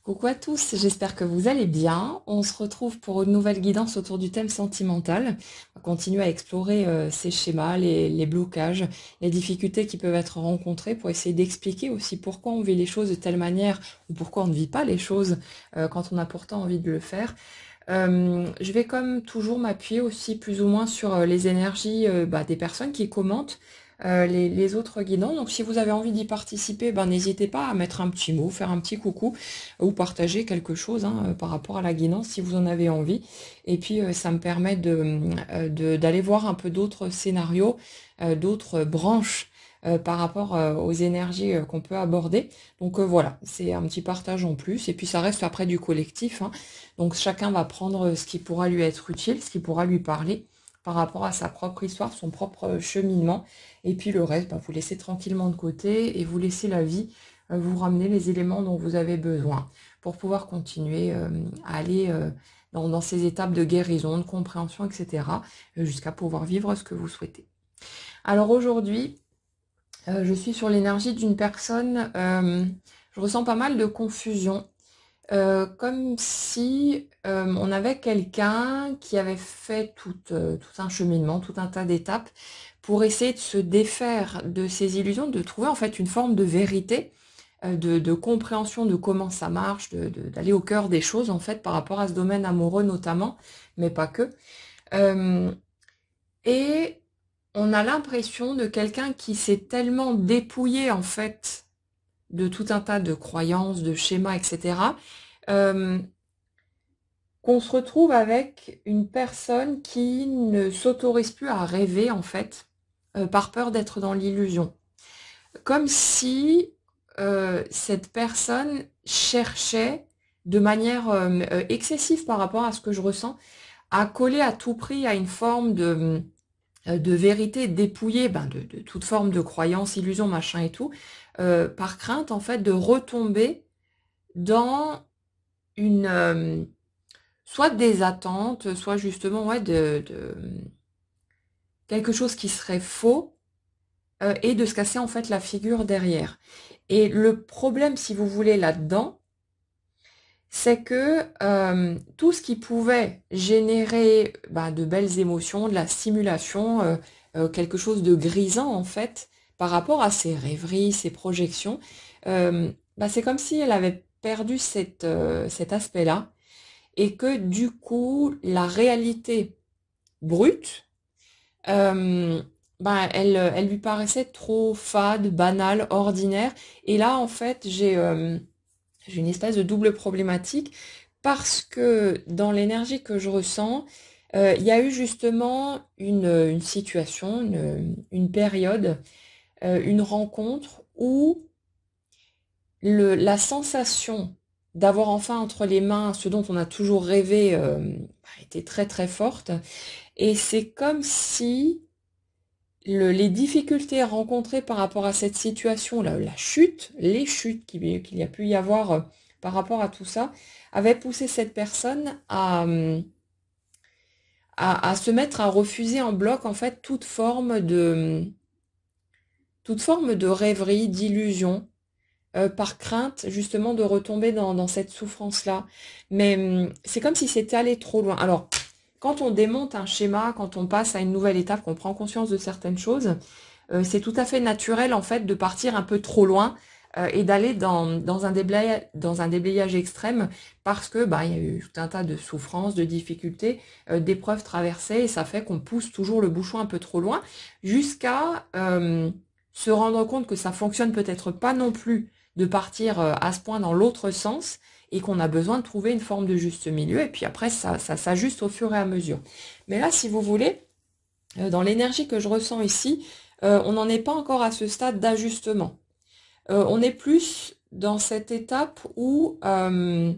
Coucou à tous, j'espère que vous allez bien. On se retrouve pour une nouvelle guidance autour du thème sentimental. On va continuer à explorer ces schémas, les blocages, les difficultés qui peuvent être rencontrées pour essayer d'expliquer aussi pourquoi on vit les choses de telle manière ou pourquoi on ne vit pas les choses quand on a pourtant envie de le faire. Je vais comme toujours m'appuyer aussi plus ou moins sur les énergies des personnes qui commentent les autres guidants. Donc si vous avez envie d'y participer, n'hésitez pas à mettre un petit mot, faire un petit coucou ou partager quelque chose par rapport à la guidance si vous en avez envie. Et puis ça me permet d'aller voir un peu d'autres scénarios, d'autres branches par rapport aux énergies qu'on peut aborder. Donc voilà, c'est un petit partage en plus. Et puis ça reste après du collectif, hein. Donc chacun va prendre ce qui pourra lui être utile, ce qui pourra lui parler par rapport à sa propre histoire, son propre cheminement. Et puis le reste, vous laissez tranquillement de côté et vous laissez la vie vous ramener les éléments dont vous avez besoin pour pouvoir continuer à aller dans ces étapes de guérison, de compréhension, etc. Jusqu'à pouvoir vivre ce que vous souhaitez. Alors aujourd'hui, je suis sur l'énergie d'une personne, je ressens pas mal de confusion. Comme si on avait quelqu'un qui avait fait tout un cheminement, tout un tas d'étapes pour essayer de se défaire de ses illusions, de trouver en fait une forme de vérité, de compréhension de comment ça marche, d'aller au cœur des choses en fait par rapport à ce domaine amoureux notamment, mais pas que. Euh, et on a l'impression de quelqu'un qui s'est tellement dépouillé en fait de tout un tas de croyances, de schémas, etc. euh, qu'on se retrouve avec une personne qui ne s'autorise plus à rêver en fait, par peur d'être dans l'illusion. Comme si cette personne cherchait de manière excessive par rapport à ce que je ressens, à coller à tout prix à une forme de vérité dépouillée de toute forme de croyance, illusion, machin et tout, par crainte en fait de retomber dans une soit des attentes, soit justement de quelque chose qui serait faux et de se casser en fait la figure derrière. Et le problème, si vous voulez, là-dedans, c'est que tout ce qui pouvait générer de belles émotions, de la stimulation, quelque chose de grisant en fait, par rapport à ses rêveries, ses projections, c'est comme si elle avait perdu cet aspect-là et que du coup, la réalité brute, elle lui paraissait trop fade, banale, ordinaire. Et là, en fait, j'ai une espèce de double problématique parce que dans l'énergie que je ressens, il y a eu justement une situation, une période, une rencontre où la sensation d'avoir enfin entre les mains ce dont on a toujours rêvé était très très forte. Et c'est comme si les difficultés rencontrées par rapport à cette situation, la chute, les chutes qu'il y a pu y avoir par rapport à tout ça, avaient poussé cette personne à se mettre à refuser en bloc en fait toute forme de rêverie, d'illusion, par crainte justement de retomber dans cette souffrance-là. Mais c'est comme si c'était allé trop loin. Alors, quand on démonte un schéma, quand on passe à une nouvelle étape, qu'on prend conscience de certaines choses, c'est tout à fait naturel en fait de partir un peu trop loin et d'aller dans un déblayage extrême parce que il y a eu tout un tas de souffrances, de difficultés, d'épreuves traversées et ça fait qu'on pousse toujours le bouchon un peu trop loin jusqu'à se rendre compte que ça fonctionne peut-être pas non plus de partir à ce point dans l'autre sens et qu'on a besoin de trouver une forme de juste milieu et puis après ça s'ajuste au fur et à mesure. Mais là, si vous voulez, dans l'énergie que je ressens ici, on n'en est pas encore à ce stade d'ajustement. On est plus dans cette étape où on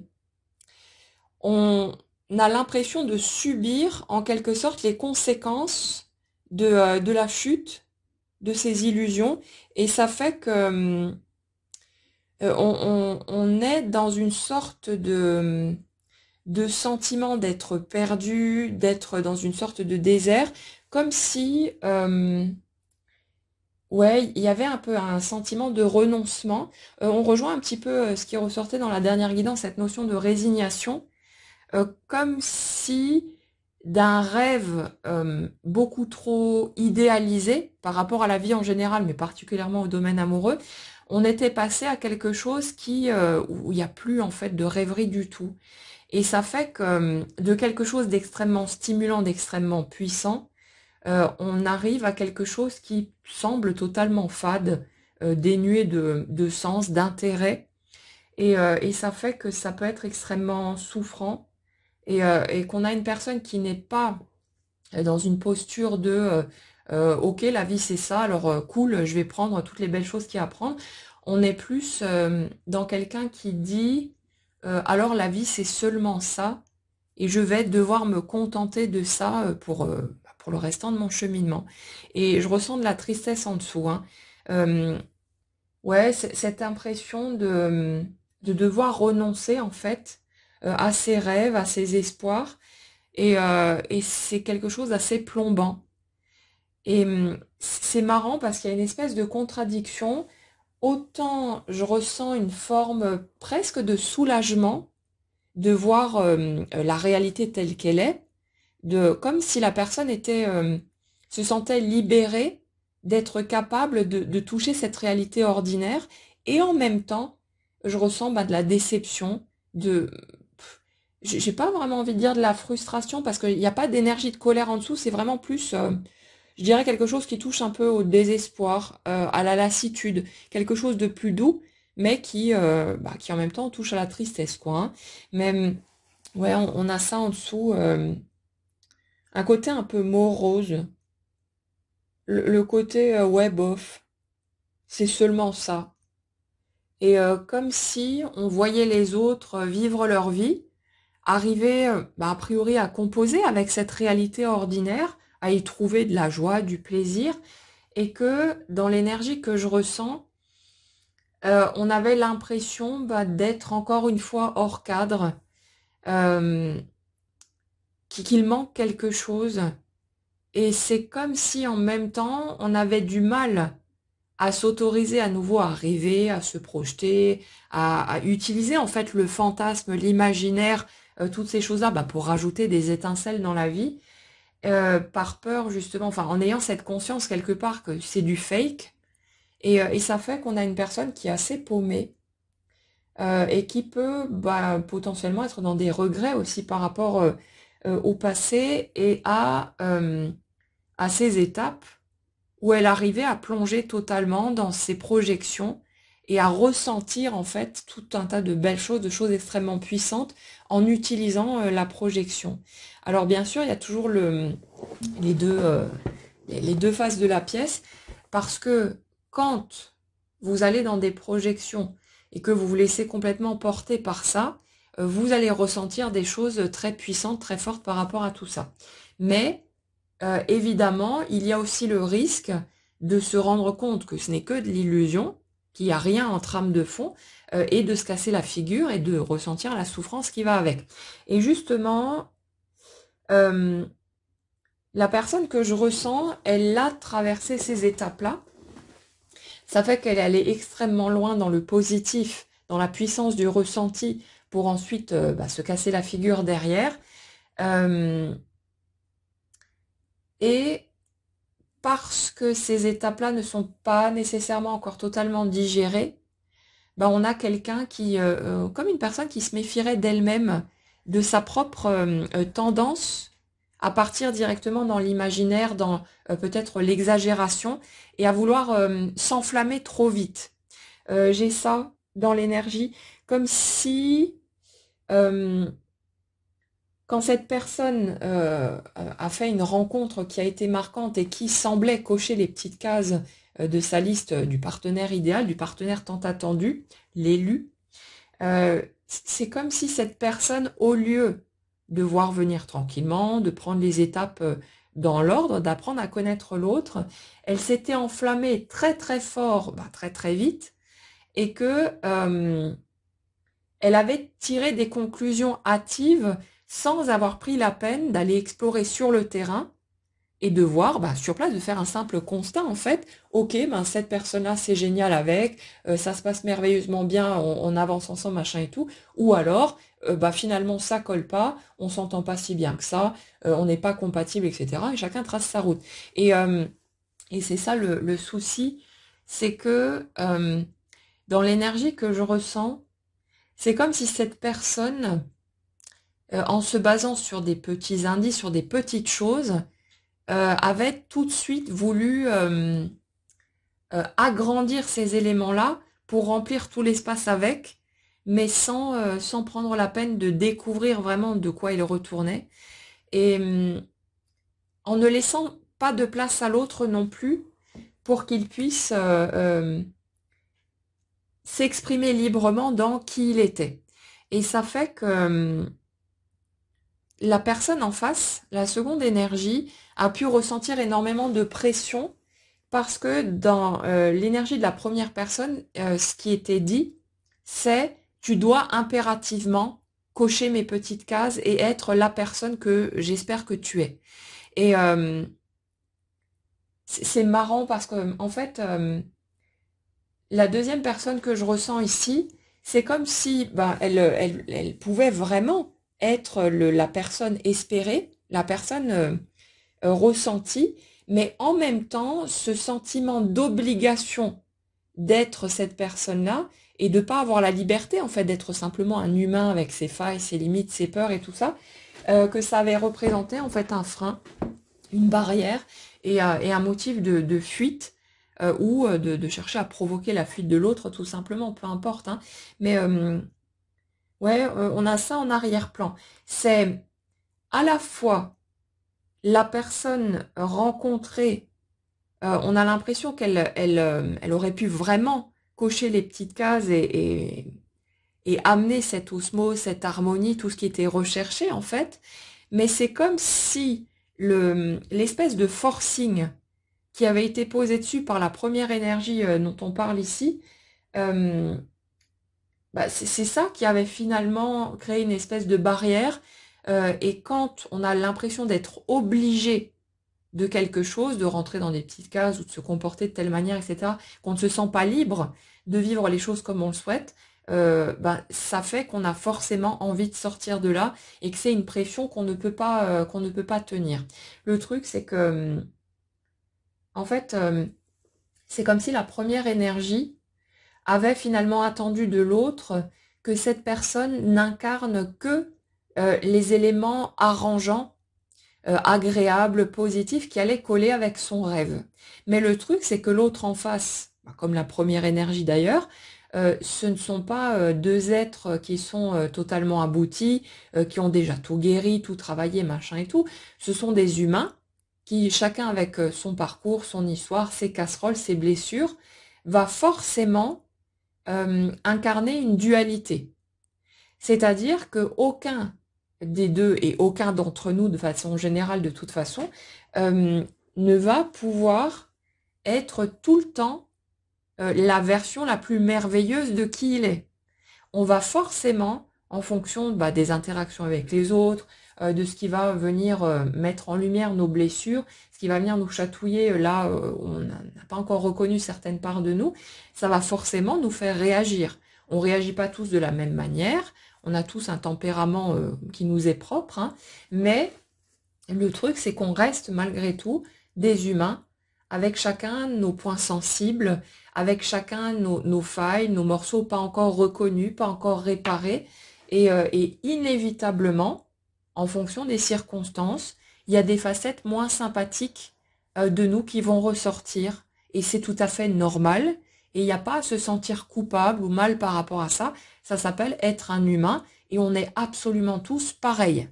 a l'impression de subir en quelque sorte les conséquences de la chute de ces illusions et ça fait que on est dans une sorte de sentiment d'être perdu, d'être dans une sorte de désert, comme si Ouais, il y avait un peu un sentiment de renoncement. On rejoint un petit peu ce qui ressortait dans la dernière guidance, cette notion de résignation, comme si d'un rêve beaucoup trop idéalisé par rapport à la vie en général, mais particulièrement au domaine amoureux, on était passé à quelque chose où il n'y a plus en fait de rêverie du tout. Et ça fait que de quelque chose d'extrêmement stimulant, d'extrêmement puissant, on arrive à quelque chose qui semble totalement fade, dénué de sens, d'intérêt. Et ça fait que ça peut être extrêmement souffrant et qu'on a une personne qui n'est pas dans une posture ok, la vie c'est ça, alors cool, je vais prendre toutes les belles choses qu'il y a à prendre. On est plus dans quelqu'un qui dit alors la vie c'est seulement ça et je vais devoir me contenter de ça pour le restant de mon cheminement. Et je ressens de la tristesse en dessous, hein. Euh, ouais, cette impression de devoir renoncer en fait à ses rêves, à ses espoirs et c'est quelque chose d'assez plombant. Et c'est marrant parce qu'il y a une espèce de contradiction. Autant je ressens une forme presque de soulagement de voir la réalité telle qu'elle est, comme si la personne se sentait libérée d'être capable de toucher cette réalité ordinaire. Et en même temps, je ressens de la déception, j'ai pas vraiment envie de dire de la frustration parce qu'il n'y a pas d'énergie de colère en dessous, c'est vraiment plus, je dirais quelque chose qui touche un peu au désespoir, à la lassitude, quelque chose de plus doux, mais qui en même temps touche à la tristesse, quoi, hein. Mais ouais, on a ça en dessous, un côté un peu morose, le côté ouais bof, c'est seulement ça. Et comme si on voyait les autres vivre leur vie, arriver a priori à composer avec cette réalité ordinaire, à y trouver de la joie, du plaisir, et que dans l'énergie que je ressens, on avait l'impression d'être encore une fois hors cadre, euh, qu'il manque quelque chose. Et c'est comme si en même temps, on avait du mal à s'autoriser à nouveau à rêver, à se projeter, à utiliser en fait le fantasme, l'imaginaire, toutes ces choses-là pour rajouter des étincelles dans la vie, par peur justement, enfin en ayant cette conscience quelque part que c'est du fake, et ça fait qu'on a une personne qui est assez paumée et qui peut potentiellement être dans des regrets aussi par rapport au passé et à ces étapes où elle arrivait à plonger totalement dans ses projections et à ressentir en fait tout un tas de belles choses, de choses extrêmement puissantes en utilisant la projection. Alors bien sûr, il y a toujours les les deux faces de la pièce parce que quand vous allez dans des projections et que vous vous laissez complètement porter par ça, vous allez ressentir des choses très puissantes, très fortes par rapport à tout ça. Mais évidemment, il y a aussi le risque de se rendre compte que ce n'est que de l'illusion, qu'il n'y a rien en trame de fond, et de se casser la figure et de ressentir la souffrance qui va avec. Et justement, euh, la personne que je ressens, elle a traversé ces étapes-là. Ça fait qu'elle est allée extrêmement loin dans le positif, dans la puissance du ressenti, pour ensuite se casser la figure derrière. Euh, et parce que ces étapes-là ne sont pas nécessairement encore totalement digérées, on a quelqu'un comme une personne qui se méfierait d'elle-même, de sa propre tendance à partir directement dans l'imaginaire, dans peut-être l'exagération, et à vouloir s'enflammer trop vite. J'ai ça dans l'énergie, comme si euh, quand cette personne a fait une rencontre qui a été marquante et qui semblait cocher les petites cases de sa liste du partenaire idéal, du partenaire tant attendu, l'élu, c'est comme si cette personne, au lieu de voir venir tranquillement, de prendre les étapes dans l'ordre, d'apprendre à connaître l'autre, elle s'était enflammée très très fort, très très vite, et que elle avait tiré des conclusions hâtives sans avoir pris la peine d'aller explorer sur le terrain et de voir, bah, sur place, de faire un simple constat, en fait. Ok, ben, cette personne-là, c'est génial avec, ça se passe merveilleusement bien, on avance ensemble, machin et tout. Ou alors, bah, finalement, ça colle pas, on s'entend pas si bien que ça, on n'est pas compatible, etc. Et chacun trace sa route. Et c'est ça le souci, c'est que dans l'énergie que je ressens, c'est comme si cette personne, en se basant sur des petits indices, sur des petites choses, avait tout de suite voulu agrandir ces éléments-là pour remplir tout l'espace avec, mais sans prendre la peine de découvrir vraiment de quoi il retournait. Et en ne laissant pas de place à l'autre non plus, pour qu'il puisse s'exprimer librement dans qui il était. Et ça fait que la personne en face, la seconde énergie, a pu ressentir énormément de pression parce que dans l'énergie de la première personne, ce qui était dit, c'est tu dois impérativement cocher mes petites cases et être la personne que j'espère que tu es. Et c'est marrant parce que en fait, la deuxième personne que je ressens ici, c'est comme si ben, elle pouvait vraiment être la personne espérée, la personne ressentie, mais en même temps, ce sentiment d'obligation d'être cette personne-là et de pas avoir la liberté en fait d'être simplement un humain avec ses failles, ses limites, ses peurs et tout ça, que ça avait représenté en fait un frein, une barrière et un motif de fuite ou de chercher à provoquer la fuite de l'autre tout simplement, peu importe. Hein. Mais ouais, on a ça en arrière-plan. C'est à la fois la personne rencontrée, on a l'impression qu'elle aurait pu vraiment cocher les petites cases et amener cette osmose, cette harmonie, tout ce qui était recherché en fait. Mais c'est comme si l'espèce de forcing qui avait été posé dessus par la première énergie dont on parle ici, euh, bah, c'est ça qui avait finalement créé une espèce de barrière. Et quand on a l'impression d'être obligé de quelque chose, de rentrer dans des petites cases ou de se comporter de telle manière, etc., qu'on ne se sent pas libre de vivre les choses comme on le souhaite, bah, ça fait qu'on a forcément envie de sortir de là et que c'est une pression qu'on ne peut pas tenir. Le truc, c'est que, en fait, c'est comme si la première énergie avait finalement attendu de l'autre que cette personne n'incarne que les éléments arrangeants, agréables, positifs qui allaient coller avec son rêve. Mais le truc, c'est que l'autre en face, bah, comme la première énergie d'ailleurs, ce ne sont pas deux êtres qui sont totalement aboutis, qui ont déjà tout guéri, tout travaillé, machin et tout. Ce sont des humains qui, chacun avec son parcours, son histoire, ses casseroles, ses blessures, va forcément incarner une dualité. C'est-à-dire que aucun des deux et aucun d'entre nous, de façon générale, de toute façon, ne va pouvoir être tout le temps la version la plus merveilleuse de qui il est. On va forcément, en fonction bah, des interactions avec les autres, de ce qui va venir mettre en lumière nos blessures, ce qui va venir nous chatouiller là où on n'a pas encore reconnu certaines parts de nous, ça va forcément nous faire réagir. On réagit pas tous de la même manière, on a tous un tempérament qui nous est propre, hein, mais le truc c'est qu'on reste malgré tout des humains avec chacun nos points sensibles, avec chacun nos failles, nos morceaux pas encore reconnus, pas encore réparés, et inévitablement, en fonction des circonstances, il y a des facettes moins sympathiques de nous qui vont ressortir, et c'est tout à fait normal, et il n'y a pas à se sentir coupable ou mal par rapport à ça, ça s'appelle être un humain, et on est absolument tous pareils,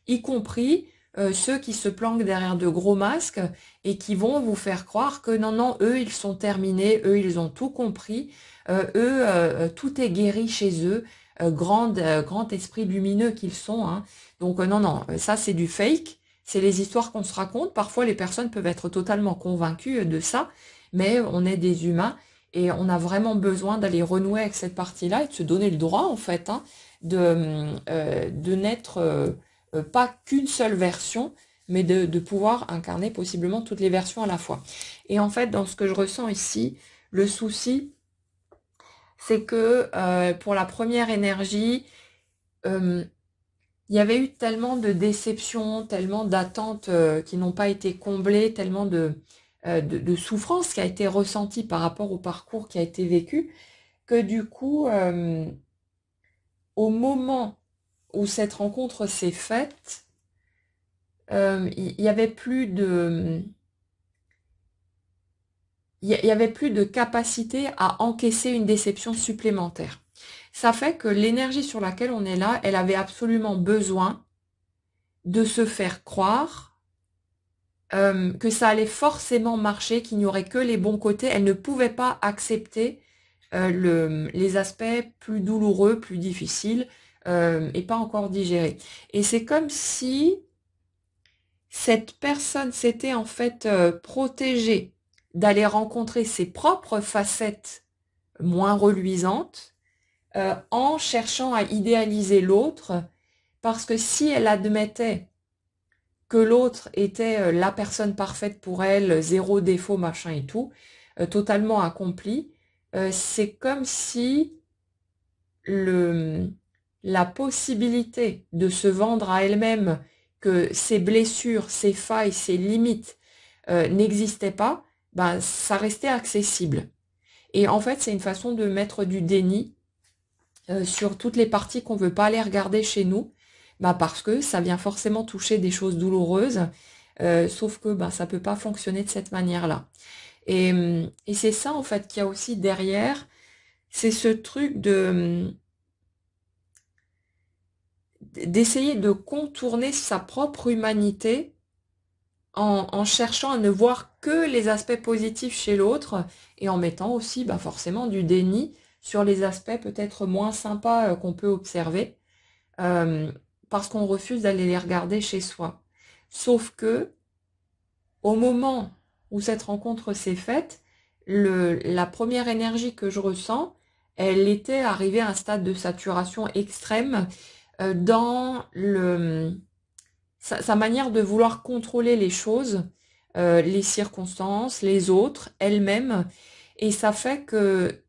y compris ceux qui se planquent derrière de gros masques et qui vont vous faire croire que non, non, eux, ils sont terminés, eux, ils ont tout compris, tout est guéri chez eux, grand esprit lumineux qu'ils sont. Hein. Donc non, non, ça c'est du fake, c'est les histoires qu'on se raconte. Parfois, les personnes peuvent être totalement convaincues de ça, mais on est des humains et on a vraiment besoin d'aller renouer avec cette partie-là et de se donner le droit, en fait, hein, de n'être pas qu'une seule version, mais de pouvoir incarner possiblement toutes les versions à la fois. Et en fait, dans ce que je ressens ici, le souci, c'est que pour la première énergie, il y avait eu tellement de déceptions, tellement d'attentes qui n'ont pas été comblées, tellement de souffrance qui a été ressentie par rapport au parcours qui a été vécu, que du coup, au moment où cette rencontre s'est faite, il y avait plus de, il y avait plus de capacité à encaisser une déception supplémentaire. Ça fait que l'énergie sur laquelle on est là, elle avait absolument besoin de se faire croire que ça allait forcément marcher, qu'il n'y aurait que les bons côtés. Elle ne pouvait pas accepter les aspects plus douloureux, plus difficiles et pas encore digérés. Et c'est comme si cette personne s'était en fait protégée d'aller rencontrer ses propres facettes moins reluisantes en cherchant à idéaliser l'autre, parce que si elle admettait que l'autre était la personne parfaite pour elle, zéro défaut, machin et tout, totalement accompli, c'est comme si la possibilité de se vendre à elle-même que ses blessures, ses failles, ses limites n'existaient pas, ben, ça restait accessible. Et en fait, c'est une façon de mettre du déni sur toutes les parties qu'on veut pas aller regarder chez nous, bah parce que ça vient forcément toucher des choses douloureuses, sauf que bah, ça peut pas fonctionner de cette manière-là. Et c'est ça en fait qu'il y a aussi derrière, c'est ce truc d'essayer de contourner sa propre humanité en cherchant à ne voir que les aspects positifs chez l'autre et en mettant aussi bah, forcément du déni sur les aspects peut-être moins sympas qu'on peut observer. Parce qu'on refuse d'aller les regarder chez soi. Sauf que, au moment où cette rencontre s'est faite, la première énergie que je ressens, elle était arrivée à un stade de saturation extrême dans sa manière de vouloir contrôler les choses, les circonstances, les autres, elle-même. Et ça fait que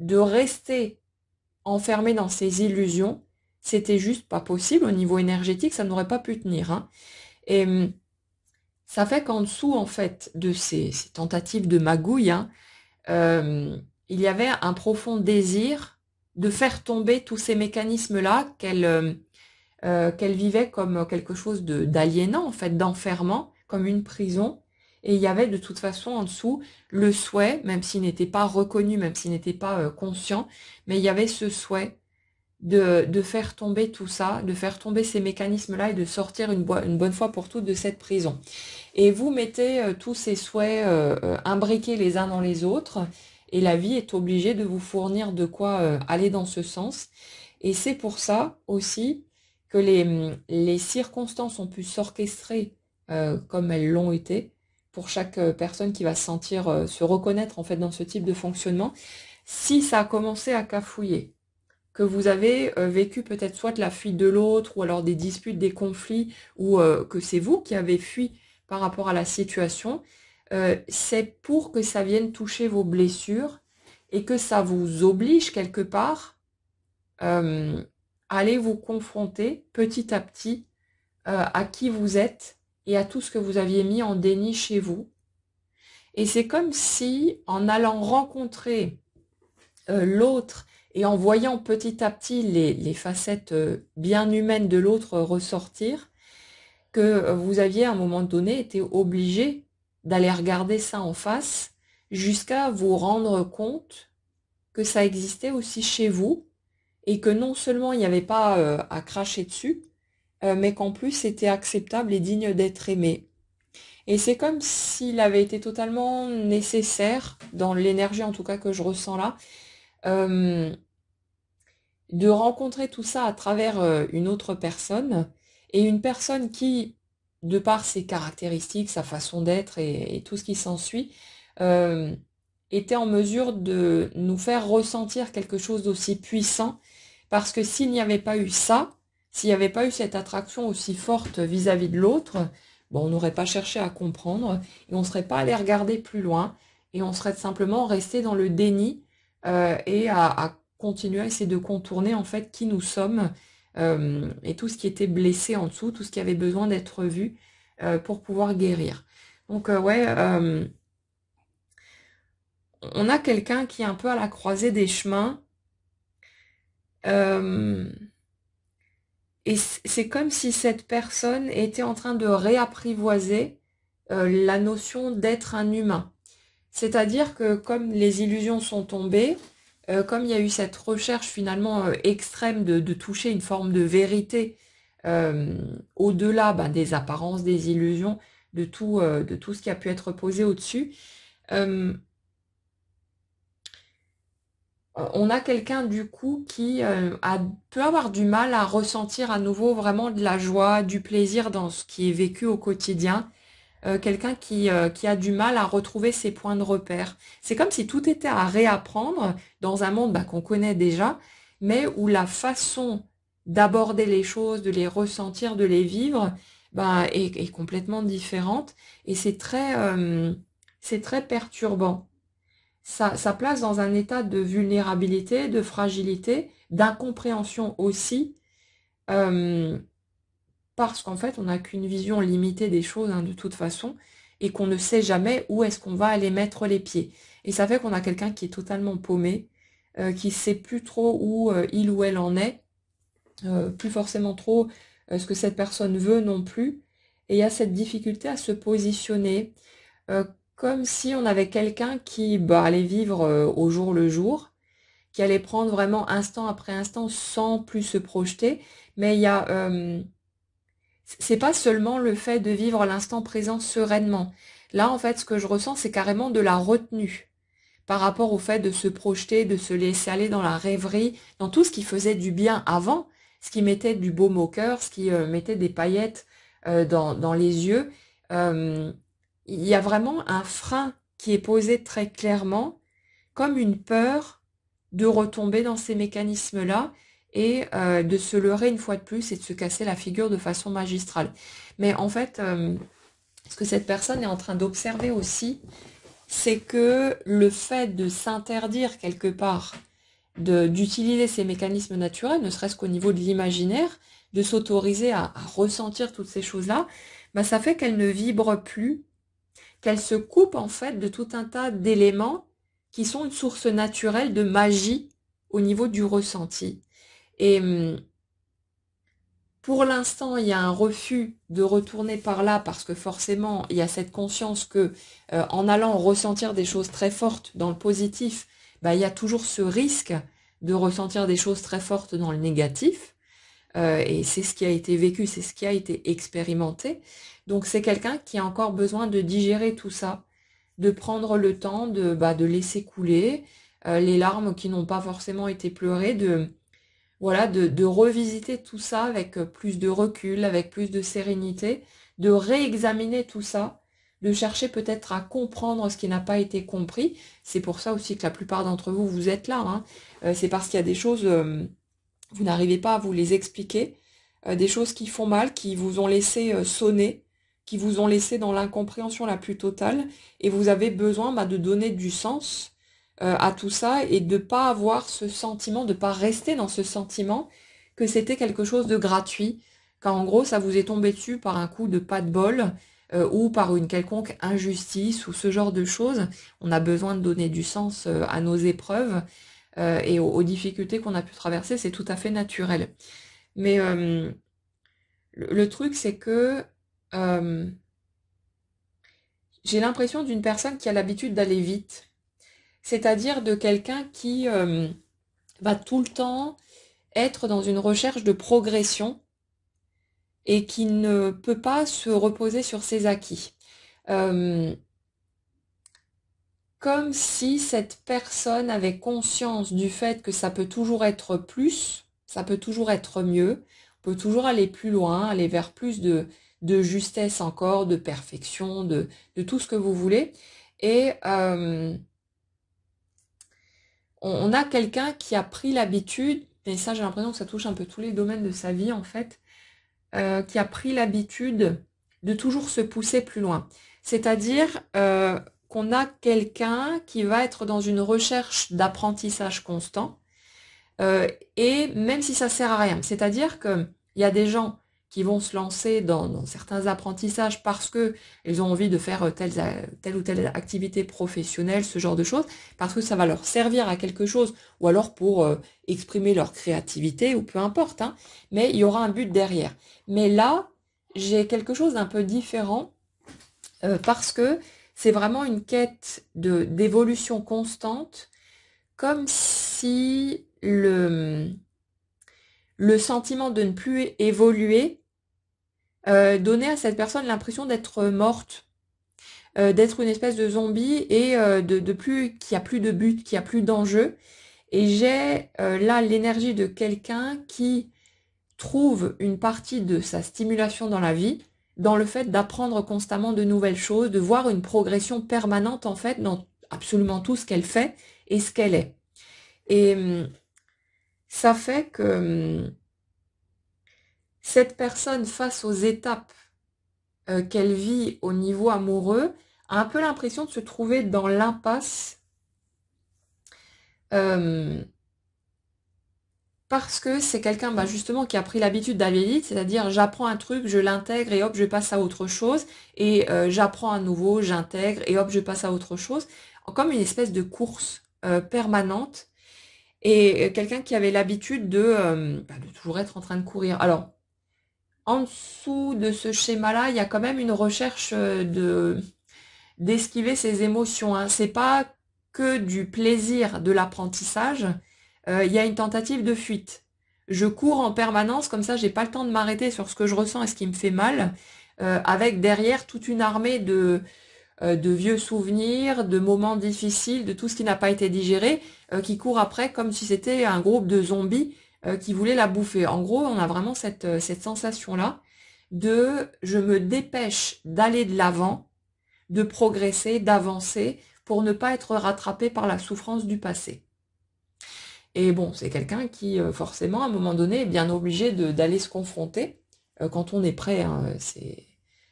de rester enfermée dans ses illusions, c'était juste pas possible au niveau énergétique, ça n'aurait pas pu tenir. Hein. Et ça fait qu'en dessous, en fait, de ces tentatives de magouille, hein, il y avait un profond désir de faire tomber tous ces mécanismes-là qu'elle vivait comme quelque chose d'aliénant, en fait, d'enfermant, comme une prison. Et il y avait de toute façon en dessous le souhait, même s'il n'était pas reconnu, même s'il n'était pas conscient, mais il y avait ce souhait de faire tomber tout ça, de faire tomber ces mécanismes-là et de sortir une bonne fois pour toutes de cette prison. Et vous mettez tous ces souhaits imbriqués les uns dans les autres, et la vie est obligée de vous fournir de quoi aller dans ce sens. Et c'est pour ça aussi que les circonstances ont pu s'orchestrer comme elles l'ont été, pour chaque personne qui va se sentir se reconnaître en fait dans ce type de fonctionnement. Si ça a commencé à cafouiller, que vous avez vécu peut-être soit de la fuite de l'autre, ou alors des disputes, des conflits, ou que c'est vous qui avez fui par rapport à la situation, c'est pour que ça vienne toucher vos blessures et que ça vous oblige quelque part à aller vous confronter petit à petit à qui vous êtes et à tout ce que vous aviez mis en déni chez vous. Et c'est comme si, en allant rencontrer l'autre et en voyant petit à petit les facettes bien humaines de l'autre ressortir, que vous aviez à un moment donné été obligé d'aller regarder ça en face jusqu'à vous rendre compte que ça existait aussi chez vous et que non seulement il n'y avait pas à cracher dessus, mais qu'en plus c'était acceptable et digne d'être aimé. Et c'est comme s'il avait été totalement nécessaire, dans l'énergie en tout cas que je ressens là, de rencontrer tout ça à travers une autre personne, et une personne qui, de par ses caractéristiques, sa façon d'être et tout ce qui s'ensuit, euh, était en mesure de nous faire ressentir quelque chose d'aussi puissant, parce que s'il n'y avait pas eu ça, s'il n'y avait pas eu cette attraction aussi forte vis-à-vis de l'autre, bon, on n'aurait pas cherché à comprendre et on ne serait pas allé regarder plus loin et on serait simplement resté dans le déni et à continuer à essayer de contourner en fait qui nous sommes et tout ce qui était blessé en dessous, tout ce qui avait besoin d'être vu pour pouvoir guérir. Donc ouais, on a quelqu'un qui est un peu à la croisée des chemins. euh, Et c'est comme si cette personne était en train de réapprivoiser la notion d'être un humain. C'est-à-dire que comme les illusions sont tombées, comme il y a eu cette recherche finalement extrême de toucher une forme de vérité au-delà des apparences, des illusions, de tout ce qui a pu être posé au-dessus, euh, on a quelqu'un du coup qui peut avoir du mal à ressentir à nouveau vraiment de la joie, du plaisir dans ce qui est vécu au quotidien. Quelqu'un qui a du mal à retrouver ses points de repère. C'est comme si tout était à réapprendre dans un monde qu'on connaît déjà, mais où la façon d'aborder les choses, de les ressentir, de les vivre, est complètement différente. Et c'est très perturbant. Ça place dans un état de vulnérabilité, de fragilité, d'incompréhension aussi, euh, parce qu'en fait, on n'a qu'une vision limitée des choses de toute façon, et qu'on ne sait jamais où est-ce qu'on va aller mettre les pieds. Et ça fait qu'on a quelqu'un qui est totalement paumé, qui sait plus trop où il ou elle en est, plus forcément trop ce que cette personne veut non plus, et il y a cette difficulté à se positionner, euh, comme si on avait quelqu'un qui allait vivre au jour le jour, qui allait prendre vraiment instant après instant sans plus se projeter, mais il y a c'est pas seulement le fait de vivre l'instant présent sereinement. Là, en fait, ce que je ressens, c'est carrément de la retenue par rapport au fait de se projeter, de se laisser aller dans la rêverie, dans tout ce qui faisait du bien avant, ce qui mettait du baume au cœur, ce qui mettait des paillettes dans les yeux. Euh, il y a vraiment un frein qui est posé très clairement, comme une peur de retomber dans ces mécanismes-là et de se leurrer une fois de plus et de se casser la figure de façon magistrale. Mais en fait, ce que cette personne est en train d'observer aussi, c'est que le fait de s'interdire quelque part d'utiliser ces mécanismes naturels, ne serait-ce qu'au niveau de l'imaginaire, de s'autoriser à ressentir toutes ces choses-là, ça fait qu'elle ne vibre plus, qu'elle se coupe en fait de tout un tas d'éléments qui sont une source naturelle de magie au niveau du ressenti. Et pour l'instant, il y a un refus de retourner par là parce que forcément, il y a cette conscience que en allant ressentir des choses très fortes dans le positif, il y a toujours ce risque de ressentir des choses très fortes dans le négatif. Et c'est ce qui a été vécu, c'est ce qui a été expérimenté. Donc c'est quelqu'un qui a encore besoin de digérer tout ça, de prendre le temps de laisser couler les larmes qui n'ont pas forcément été pleurées, de revisiter tout ça avec plus de recul, avec plus de sérénité, de réexaminer tout ça, de chercher peut-être à comprendre ce qui n'a pas été compris. C'est pour ça aussi que la plupart d'entre vous, vous êtes là, hein. C'est parce qu'il y a des choses, vous n'arrivez pas à vous les expliquer, des choses qui font mal, qui vous ont laissé sonner, qui vous ont laissé dans l'incompréhension la plus totale, et vous avez besoin de donner du sens à tout ça et de pas avoir ce sentiment, de pas rester dans ce sentiment que c'était quelque chose de gratuit, quand en gros ça vous est tombé dessus par un coup de pas de bol ou par une quelconque injustice ou ce genre de choses. On a besoin de donner du sens à nos épreuves et aux difficultés qu'on a pu traverser, c'est tout à fait naturel. Mais le truc, c'est que euh, j'ai l'impression d'une personne qui a l'habitude d'aller vite, c'est-à-dire de quelqu'un qui va tout le temps être dans une recherche de progression et qui ne peut pas se reposer sur ses acquis. Euh, Comme si cette personne avait conscience du fait que ça peut toujours être plus, ça peut toujours être mieux, on peut toujours aller plus loin, aller vers plus de justesse encore, de perfection, de tout ce que vous voulez. Et on a quelqu'un qui a pris l'habitude, et ça j'ai l'impression que ça touche un peu tous les domaines de sa vie en fait, qui a pris l'habitude de toujours se pousser plus loin. C'est-à-dire qu'on a quelqu'un qui va être dans une recherche d'apprentissage constant, et même si ça sert à rien. C'est-à-dire que il y a des gens qui vont se lancer dans certains apprentissages parce que ils ont envie de faire telle ou telle activité professionnelle, ce genre de choses, parce que ça va leur servir à quelque chose, ou alors pour exprimer leur créativité, ou peu importe, hein, mais il y aura un but derrière. Mais là, j'ai quelque chose d'un peu différent, parce que c'est vraiment une quête d'évolution constante, comme si le sentiment de ne plus évoluer donnait à cette personne l'impression d'être morte, d'être une espèce de zombie et de plus, qu'il n'y a plus de but, qu'il n'y a plus d'enjeu. Et j'ai là l'énergie de quelqu'un qui trouve une partie de sa stimulation dans la vie, dans le fait d'apprendre constamment de nouvelles choses, de voir une progression permanente en fait dans absolument tout ce qu'elle fait et ce qu'elle est. Et ça fait que cette personne, face aux étapes qu'elle vit au niveau amoureux, a un peu l'impression de se trouver dans l'impasse, euh, parce que c'est quelqu'un justement qui a pris l'habitude d'aller vite, c'est-à-dire j'apprends un truc, je l'intègre et hop, je passe à autre chose, et j'apprends à nouveau, j'intègre et hop, je passe à autre chose, comme une espèce de course permanente, et quelqu'un qui avait l'habitude de toujours être en train de courir. Alors, en dessous de ce schéma-là, il y a quand même une recherche d'esquiver ses émotions, hein. C'est pas que du plaisir de l'apprentissage, il y a une tentative de fuite. Je cours en permanence, comme ça j'ai pas le temps de m'arrêter sur ce que je ressens et ce qui me fait mal, avec derrière toute une armée de vieux souvenirs, de moments difficiles, de tout ce qui n'a pas été digéré, qui court après comme si c'était un groupe de zombies qui voulaient la bouffer. En gros, on a vraiment cette sensation-là de je me dépêche d'aller de l'avant, de progresser, d'avancer, pour ne pas être rattrapé par la souffrance du passé. Et bon, c'est quelqu'un qui, forcément, à un moment donné, est bien obligé d'aller se confronter quand on est prêt, hein.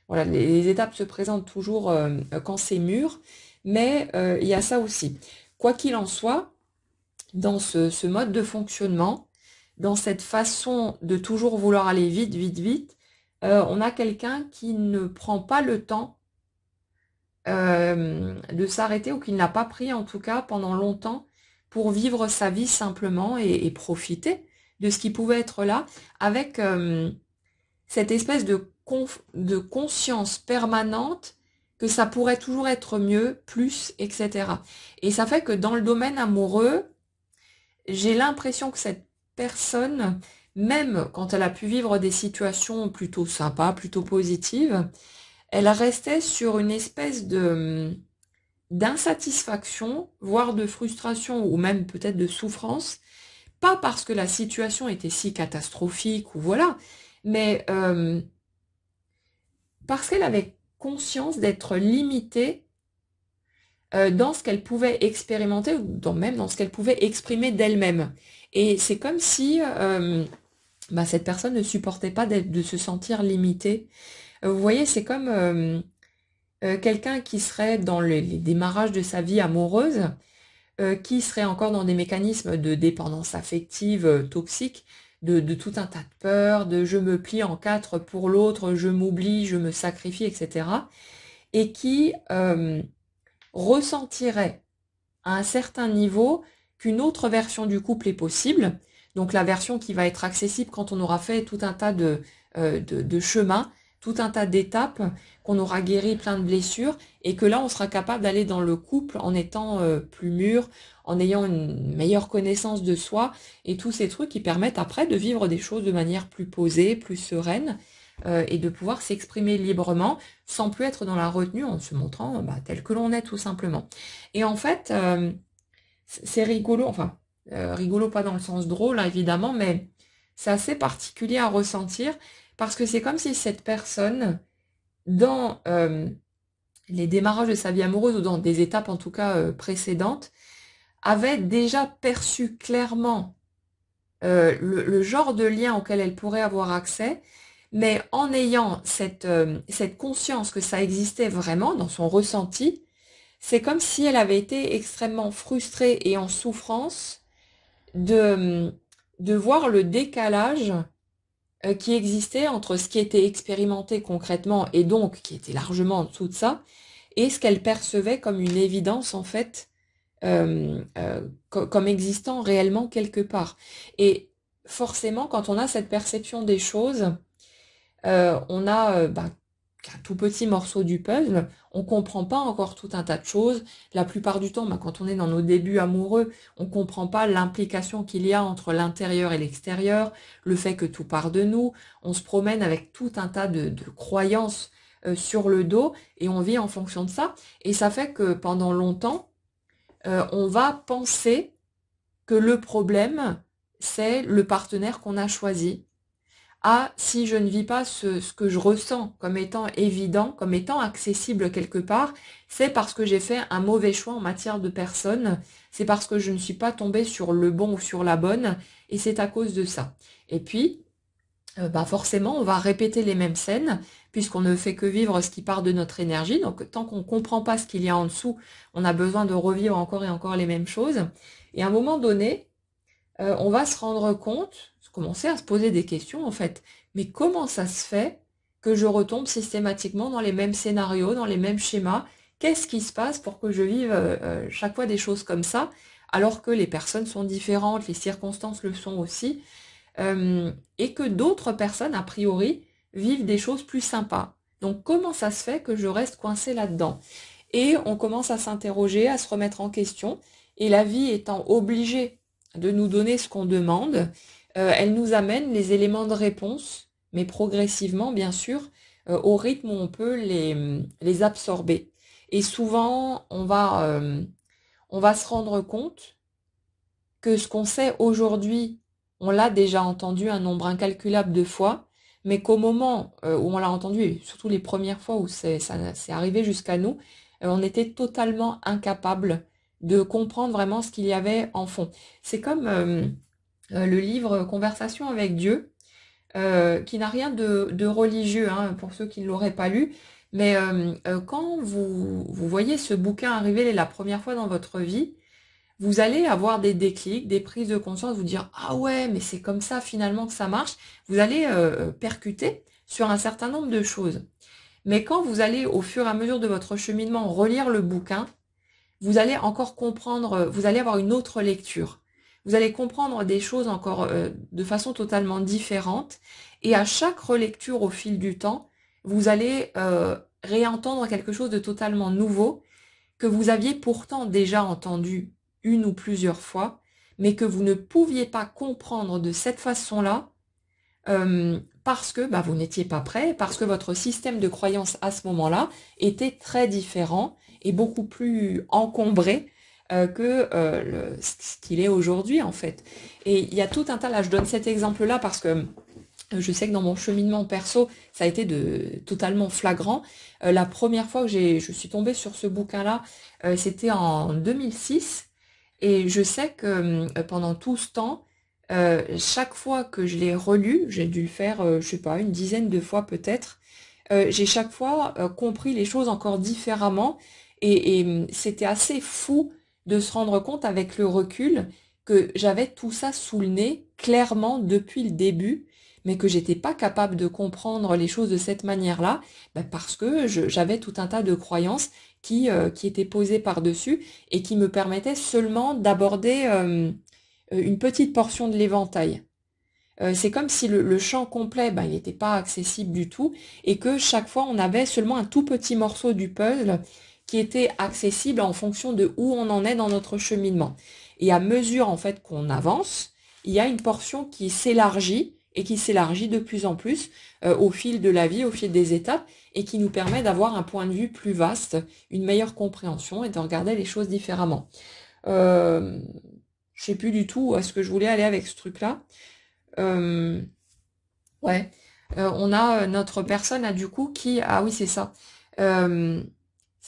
Voilà, les étapes se présentent toujours quand c'est mûr, mais il y a ça aussi. Quoi qu'il en soit, dans ce mode de fonctionnement, dans cette façon de toujours vouloir aller vite, vite, vite, on a quelqu'un qui ne prend pas le temps de s'arrêter, ou qui ne l'a pas pris en tout cas pendant longtemps, pour vivre sa vie simplement et profiter de ce qui pouvait être là, avec cette espèce de conscience permanente que ça pourrait toujours être mieux, plus, etc. Et ça fait que dans le domaine amoureux, j'ai l'impression que cette personne, même quand elle a pu vivre des situations plutôt sympas, plutôt positives, elle restait sur une espèce d'insatisfaction, voire de frustration, ou même peut-être de souffrance, pas parce que la situation était si catastrophique, ou voilà, mais parce qu'elle avait conscience d'être limitée dans ce qu'elle pouvait expérimenter, ou même dans ce qu'elle pouvait exprimer d'elle-même. Et c'est comme si cette personne ne supportait pas de se sentir limitée. Vous voyez, c'est comme quelqu'un qui serait dans les démarrages de sa vie amoureuse, qui serait encore dans des mécanismes de dépendance affective toxique, de tout un tas de peurs, de je me plie en quatre pour l'autre, je m'oublie, je me sacrifie, etc. Et qui ressentirait à un certain niveau qu'une autre version du couple est possible, donc la version qui va être accessible quand on aura fait tout un tas de chemins, tout un tas d'étapes, qu'on aura guéri plein de blessures, et que là on sera capable d'aller dans le couple en étant plus mûr, en ayant une meilleure connaissance de soi, et tous ces trucs qui permettent après de vivre des choses de manière plus posée, plus sereine, et de pouvoir s'exprimer librement sans plus être dans la retenue, en se montrant tel que l'on est tout simplement. Et en fait, c'est rigolo, enfin rigolo pas dans le sens drôle hein, évidemment, mais c'est assez particulier à ressentir, parce que c'est comme si cette personne, dans les démarrages de sa vie amoureuse, ou dans des étapes en tout cas précédentes, avait déjà perçu clairement le genre de lien auquel elle pourrait avoir accès, mais en ayant cette conscience que ça existait vraiment dans son ressenti, c'est comme si elle avait été extrêmement frustrée et en souffrance de, de voir le décalage qui existait entre ce qui était expérimenté concrètement et donc qui était largement en dessous de ça, et ce qu'elle percevait comme une évidence en fait, comme existant réellement quelque part. Et forcément, quand on a cette perception des choses, on a qu'un tout petit morceau du puzzle, on comprend pas encore tout un tas de choses. La plupart du temps, quand on est dans nos débuts amoureux, on comprend pas l'implication qu'il y a entre l'intérieur et l'extérieur, le fait que tout part de nous. On se promène avec tout un tas de croyances sur le dos et on vit en fonction de ça. Et ça fait que pendant longtemps, on va penser que le problème, c'est le partenaire qu'on a choisi. Ah, si je ne vis pas ce que je ressens comme étant évident, comme étant accessible quelque part, c'est parce que j'ai fait un mauvais choix en matière de personne, c'est parce que je ne suis pas tombée sur le bon ou sur la bonne, et c'est à cause de ça. Et puis, forcément, on va répéter les mêmes scènes, puisqu'on ne fait que vivre ce qui part de notre énergie, donc tant qu'on ne comprend pas ce qu'il y a en dessous, on a besoin de revivre encore et encore les mêmes choses, et à un moment donné, on va se rendre compte, commencer à se poser des questions en fait. Mais comment ça se fait que je retombe systématiquement dans les mêmes scénarios, dans les mêmes schémas? Qu'est-ce qui se passe pour que je vive chaque fois des choses comme ça, alors que les personnes sont différentes, les circonstances le sont aussi, et que d'autres personnes, a priori, vivent des choses plus sympas. Donc comment ça se fait que je reste coincée là-dedans? Et on commence à s'interroger, à se remettre en question, et la vie étant obligée de nous donner ce qu'on demande, elle nous amène les éléments de réponse, mais progressivement, bien sûr, au rythme où on peut les absorber. Et souvent, on va se rendre compte que ce qu'on sait aujourd'hui, on l'a déjà entendu un nombre incalculable de fois, mais qu'au moment où on l'a entendu, et surtout les premières fois où c'est arrivé jusqu'à nous, on était totalement incapable de comprendre vraiment ce qu'il y avait en fond. C'est comme le livre Conversation avec Dieu, qui n'a rien de religieux, hein, pour ceux qui ne l'auraient pas lu, mais quand vous voyez ce bouquin arriver la première fois dans votre vie, vous allez avoir des déclics, des prises de conscience, vous dire ah ouais, mais c'est comme ça finalement que ça marche. Vous allez percuter sur un certain nombre de choses. Mais quand vous allez au fur et à mesure de votre cheminement relire le bouquin, vous allez encore comprendre, vous allez avoir une autre lecture. Vous allez comprendre des choses encore de façon totalement différente. Et à chaque relecture au fil du temps, vous allez réentendre quelque chose de totalement nouveau que vous aviez pourtant déjà entendu une ou plusieurs fois, mais que vous ne pouviez pas comprendre de cette façon-là, parce que vous n'étiez pas prêt, parce que votre système de croyance à ce moment-là était très différent et beaucoup plus encombré que ce qu'il est aujourd'hui en fait. Et il y a tout un tas, là je donne cet exemple-là parce que je sais que dans mon cheminement perso, ça a été totalement flagrant. La première fois que je suis tombée sur ce bouquin-là, c'était en 2006. Et je sais que pendant tout ce temps, chaque fois que je l'ai relu, j'ai dû le faire, je sais pas, une dizaine de fois peut-être, j'ai chaque fois compris les choses encore différemment. Et c'était assez fou de se rendre compte avec le recul que j'avais tout ça sous le nez, clairement depuis le début, mais que j'étais pas capable de comprendre les choses de cette manière-là, parce que j'avais tout un tas de croyances qui étaient posées par-dessus et qui me permettaient seulement d'aborder une petite portion de l'éventail. C'est comme si le champ complet, il n'était pas accessible du tout, et que chaque fois on avait seulement un tout petit morceau du puzzle qui était accessible en fonction de où on en est dans notre cheminement. Et à mesure en fait qu'on avance, il y a une portion qui s'élargit et qui s'élargit de plus en plus au fil de la vie, au fil des étapes, et qui nous permet d'avoir un point de vue plus vaste, une meilleure compréhension et de regarder les choses différemment. Je sais plus du tout où est-ce que je voulais aller avec ce truc-là. Euh, ouais, on a notre personne là du coup qui, ah oui c'est ça. Euh,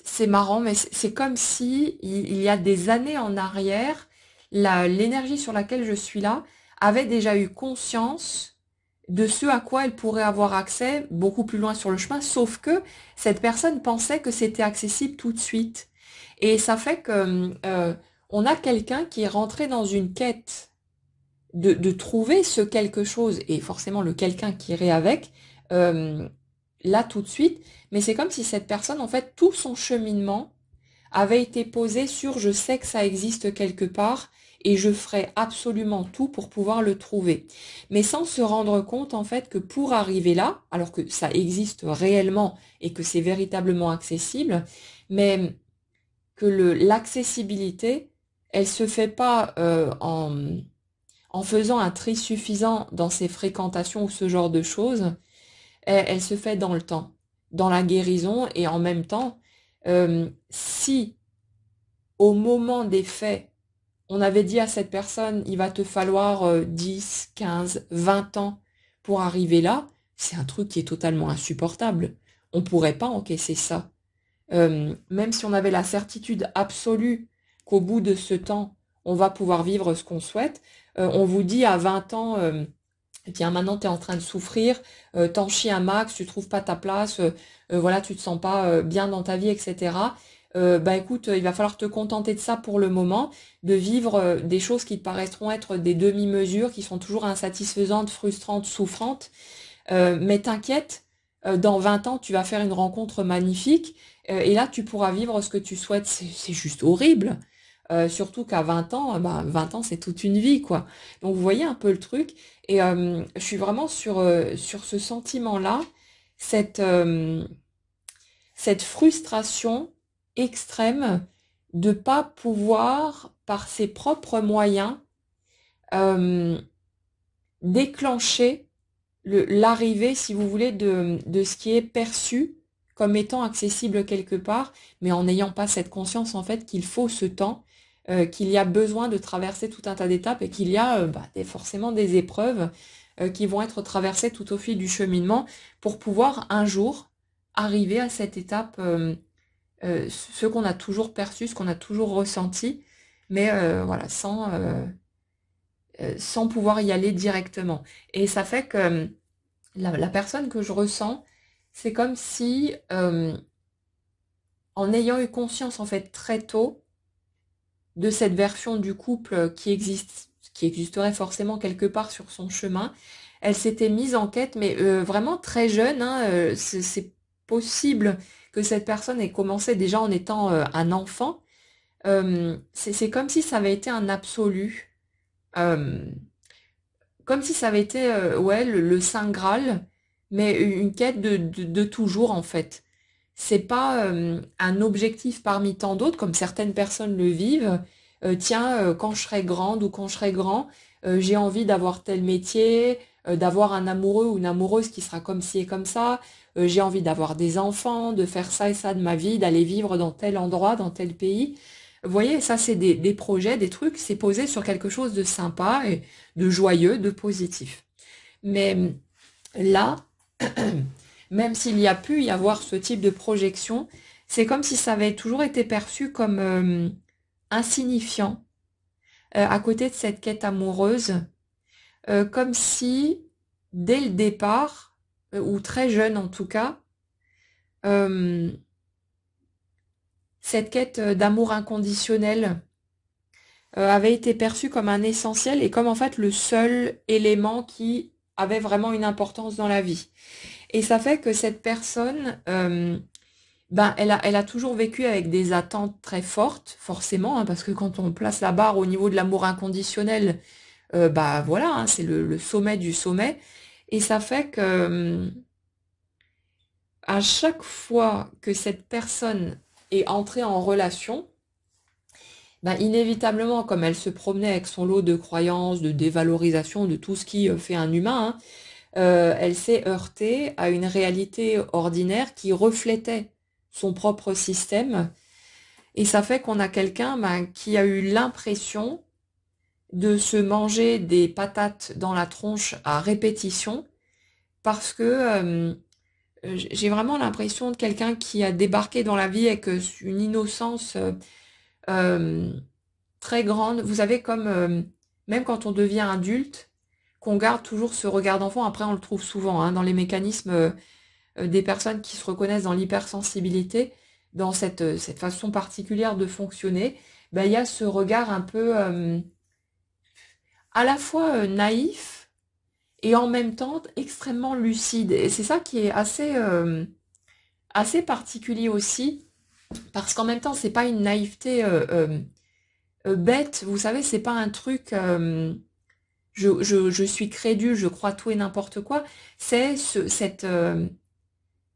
c'est marrant, mais c'est comme si il y a des années en arrière, l'énergie sur laquelle je suis là avait déjà eu conscience de ce à quoi elle pourrait avoir accès beaucoup plus loin sur le chemin, sauf que cette personne pensait que c'était accessible tout de suite. Et ça fait que on a quelqu'un qui est rentré dans une quête de trouver ce quelque chose, et forcément le quelqu'un qui irait avec, euh, là tout de suite, mais c'est comme si cette personne, en fait, tout son cheminement avait été posé sur je sais que ça existe quelque part et je ferai absolument tout pour pouvoir le trouver. Mais sans se rendre compte en fait que pour arriver là, alors que ça existe réellement et que c'est véritablement accessible, mais que l'accessibilité, elle se fait pas en faisant un tri suffisant dans ses fréquentations ou ce genre de choses, elle se fait dans le temps, dans la guérison et en même temps, si au moment des faits, on avait dit à cette personne, il va te falloir 10, 15, 20 ans pour arriver là, c'est un truc qui est totalement insupportable. On ne pourrait pas encaisser ça. Même si on avait la certitude absolue qu'au bout de ce temps, on va pouvoir vivre ce qu'on souhaite, on vous dit à 20 ans, tiens, maintenant tu es en train de souffrir, t'en chies un max, tu trouves pas ta place, voilà, tu te sens pas bien dans ta vie, etc. Bah écoute, il va falloir te contenter de ça pour le moment, de vivre des choses qui te paraîtront être des demi-mesures, qui sont toujours insatisfaisantes, frustrantes, souffrantes. Mais t'inquiète, dans 20 ans, tu vas faire une rencontre magnifique, et là, tu pourras vivre ce que tu souhaites. C'est juste horrible. Surtout qu'à 20 ans, bah, 20 ans, c'est toute une vie, quoi. Donc, vous voyez un peu le truc. Et je suis vraiment sur ce sentiment-là, cette, euh, cette frustration extrême de pas pouvoir, par ses propres moyens, euh, déclencher l'arrivée, si vous voulez, de ce qui est perçu comme étant accessible quelque part, mais en n'ayant pas cette conscience, en fait, qu'il faut ce temps, qu'il y a besoin de traverser tout un tas d'étapes et qu'il y a forcément des épreuves qui vont être traversées tout au fil du cheminement pour pouvoir un jour arriver à cette étape, ce qu'on a toujours perçu, ce qu'on a toujours ressenti, mais voilà, sans pouvoir y aller directement. Et ça fait que la personne que je ressens, c'est comme si, en ayant eu conscience en fait très tôt de cette version du couple qui existe, qui existerait forcément quelque part sur son chemin, elle s'était mise en quête, mais vraiment très jeune, hein, c'est possible que cette personne ait commencé déjà en étant un enfant. C'est comme si ça avait été un absolu. Euh, Comme si ça avait été ouais, le Saint Graal, mais une quête de toujours en fait. C'est pas un objectif parmi tant d'autres, comme certaines personnes le vivent. Tiens, quand je serai grande ou quand je serai grand, j'ai envie d'avoir tel métier, d'avoir un amoureux ou une amoureuse qui sera comme ci et comme ça. J'ai envie d'avoir des enfants, de faire ça et ça de ma vie, d'aller vivre dans tel endroit, dans tel pays. Vous voyez, ça c'est des projets, des trucs, c'est posé sur quelque chose de sympa et de joyeux, de positif. Mais là, même s'il y a pu y avoir ce type de projection, c'est comme si ça avait toujours été perçu comme insignifiant à côté de cette quête amoureuse, comme si dès le départ, ou très jeune en tout cas, euh, cette quête d'amour inconditionnel avait été perçue comme un essentiel et comme en fait le seul élément qui avait vraiment une importance dans la vie. Et ça fait que cette personne, elle a toujours vécu avec des attentes très fortes, forcément, hein, parce que quand on place la barre au niveau de l'amour inconditionnel, bah voilà, hein, c'est le sommet du sommet. Et ça fait que à chaque fois que cette personne est entrée en relation, bah, inévitablement, comme elle se promenait avec son lot de croyances, de dévalorisation, de tout ce qui fait un humain, hein, elle s'est heurtée à une réalité ordinaire qui reflétait son propre système. Et ça fait qu'on a quelqu'un qui a eu l'impression de se manger des patates dans la tronche à répétition parce que j'ai vraiment l'impression de quelqu'un qui a débarqué dans la vie avec une innocence euh, très grande. Vous savez, comme même quand on devient adulte, qu'on garde toujours ce regard d'enfant. Après, on le trouve souvent hein, dans les mécanismes des personnes qui se reconnaissent dans l'hypersensibilité, dans cette façon particulière de fonctionner. Ben, il y a ce regard un peu à la fois naïf et en même temps extrêmement lucide. Et c'est ça qui est assez particulier aussi, parce qu'en même temps, c'est pas une naïveté bête, vous savez, c'est pas un truc je suis crédule, je crois tout et n'importe quoi. C'est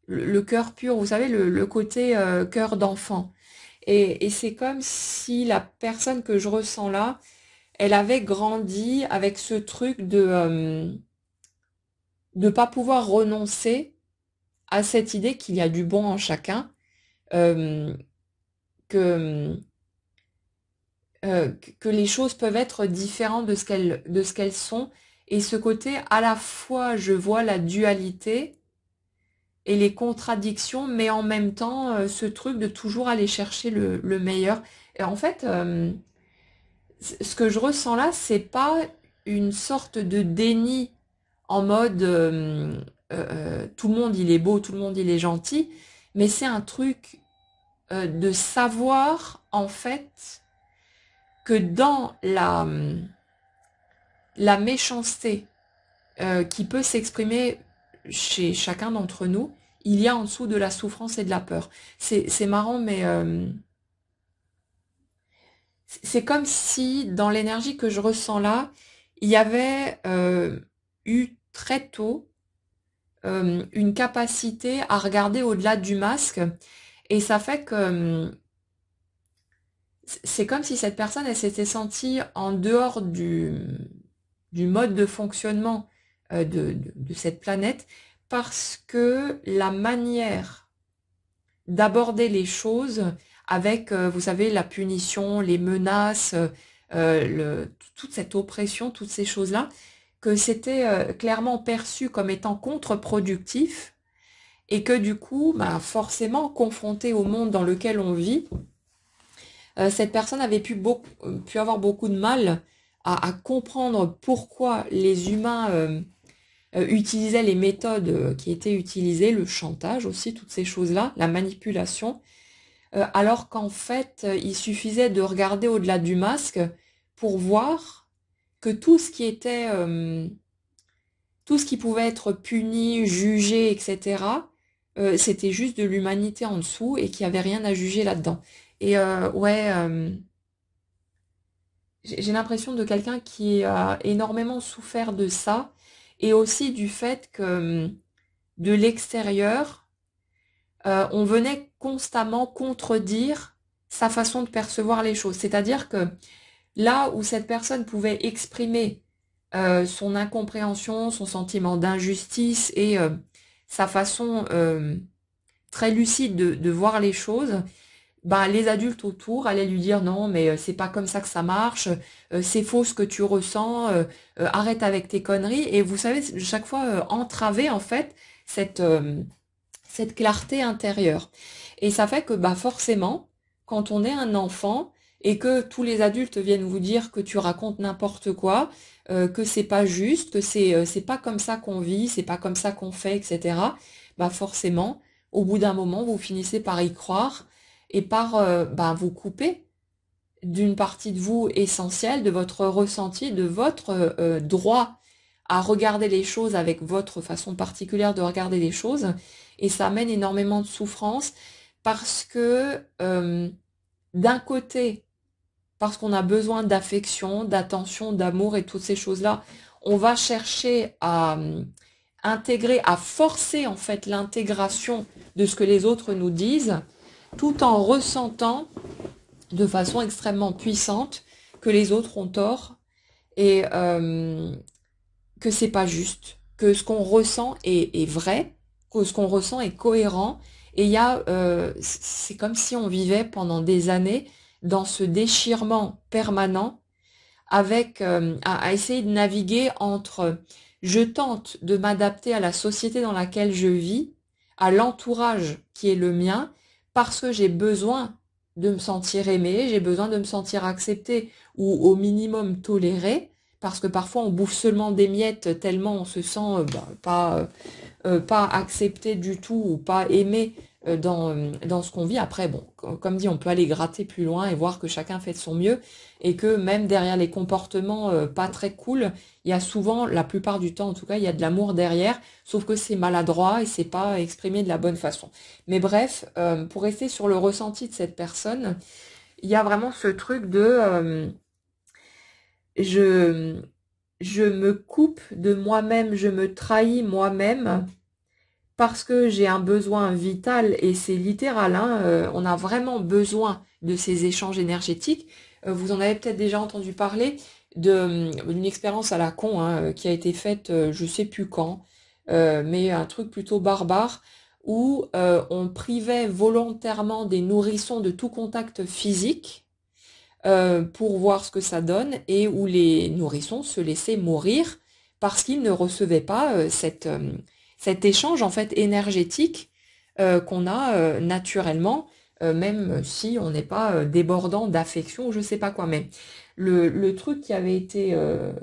le cœur pur, vous savez, le côté cœur d'enfant. Et c'est comme si la personne que je ressens là, elle avait grandi avec ce truc de pas pouvoir renoncer à cette idée qu'il y a du bon en chacun, euh, que, que les choses peuvent être différentes de ce qu'elles sont. Et ce côté, à la fois, je vois la dualité et les contradictions, mais en même temps, ce truc de toujours aller chercher le meilleur. Et en fait, ce que je ressens là, c'est pas une sorte de déni en mode tout le monde il est beau, tout le monde il est gentil, mais c'est un truc de savoir en fait que dans la méchanceté qui peut s'exprimer chez chacun d'entre nous, il y a en dessous de la souffrance et de la peur. C'est marrant, mais c'est comme si dans l'énergie que je ressens là, il y avait eu très tôt une capacité à regarder au-delà du masque. Et ça fait que c'est comme si cette personne, elle s'était sentie en dehors du mode de fonctionnement de cette planète parce que la manière d'aborder les choses avec, vous savez, la punition, les menaces, toute cette oppression, toutes ces choses-là, que c'était clairement perçu comme étant contre-productif et que du coup, bah, forcément, confronté au monde dans lequel on vit, cette personne avait pu avoir beaucoup de mal à comprendre pourquoi les humains utilisaient les méthodes qui étaient utilisées, le chantage aussi, toutes ces choses-là, la manipulation, alors qu'en fait, il suffisait de regarder au-delà du masque pour voir que tout ce qui pouvait être puni, jugé, etc., c'était juste de l'humanité en dessous et qu'il n'y avait rien à juger là-dedans. Et ouais, j'ai l'impression de quelqu'un qui a énormément souffert de ça et aussi du fait que de l'extérieur, on venait constamment contredire sa façon de percevoir les choses. C'est-à-dire que là où cette personne pouvait exprimer son incompréhension, son sentiment d'injustice et sa façon très lucide de voir les choses, bah, les adultes autour allaient lui dire non, mais c'est pas comme ça que ça marche, c'est faux ce que tu ressens, arrête avec tes conneries. Et vous savez, chaque fois entraver en fait cette, cette clarté intérieure. Et ça fait que bah forcément, quand on est un enfant et que tous les adultes viennent vous dire que tu racontes n'importe quoi, que c'est pas juste, que c'est pas comme ça qu'on vit, c'est pas comme ça qu'on fait, etc. Bah forcément, au bout d'un moment, vous finissez par y croire et par bah, vous couper d'une partie de vous essentielle, de votre ressenti, de votre droit à regarder les choses avec votre façon particulière de regarder les choses. Et ça amène énormément de souffrance parce que d'un côté, parce qu'on a besoin d'affection, d'attention, d'amour et toutes ces choses-là, on va chercher à intégrer, à forcer en fait l'intégration de ce que les autres nous disent, tout en ressentant de façon extrêmement puissante que les autres ont tort et que c'est pas juste, que ce qu'on ressent est vrai, que ce qu'on ressent est cohérent. Et il y a, c'est comme si on vivait pendant des années dans ce déchirement permanent, avec à essayer de naviguer entre je tente de m'adapter à la société dans laquelle je vis, à l'entourage qui est le mien, parce que j'ai besoin de me sentir aimée, j'ai besoin de me sentir acceptée ou au minimum tolérée, parce que parfois on bouffe seulement des miettes tellement on se sent pas accepté du tout ou pas aimé dans ce qu'on vit. Après, bon, comme dit, on peut aller gratter plus loin et voir que chacun fait de son mieux et que même derrière les comportements pas très cool, il y a souvent, la plupart du temps en tout cas, il y a de l'amour derrière, sauf que c'est maladroit et c'est pas exprimé de la bonne façon. Mais bref, pour rester sur le ressenti de cette personne, il y a vraiment ce truc de je je me coupe de moi-même, je me trahis moi-même parce que j'ai un besoin vital et c'est littéral, hein, on a vraiment besoin de ces échanges énergétiques. Vous en avez peut-être déjà entendu parler d'une expérience à la con hein, qui a été faite, je sais plus quand, mais un truc plutôt barbare où on privait volontairement des nourrissons de tout contact physique pour voir ce que ça donne et où les nourrissons se laissaient mourir parce qu'ils ne recevaient pas cet échange en fait énergétique qu'on a naturellement, même si on n'est pas débordant d'affection ou je sais pas quoi. Mais le truc qui avait été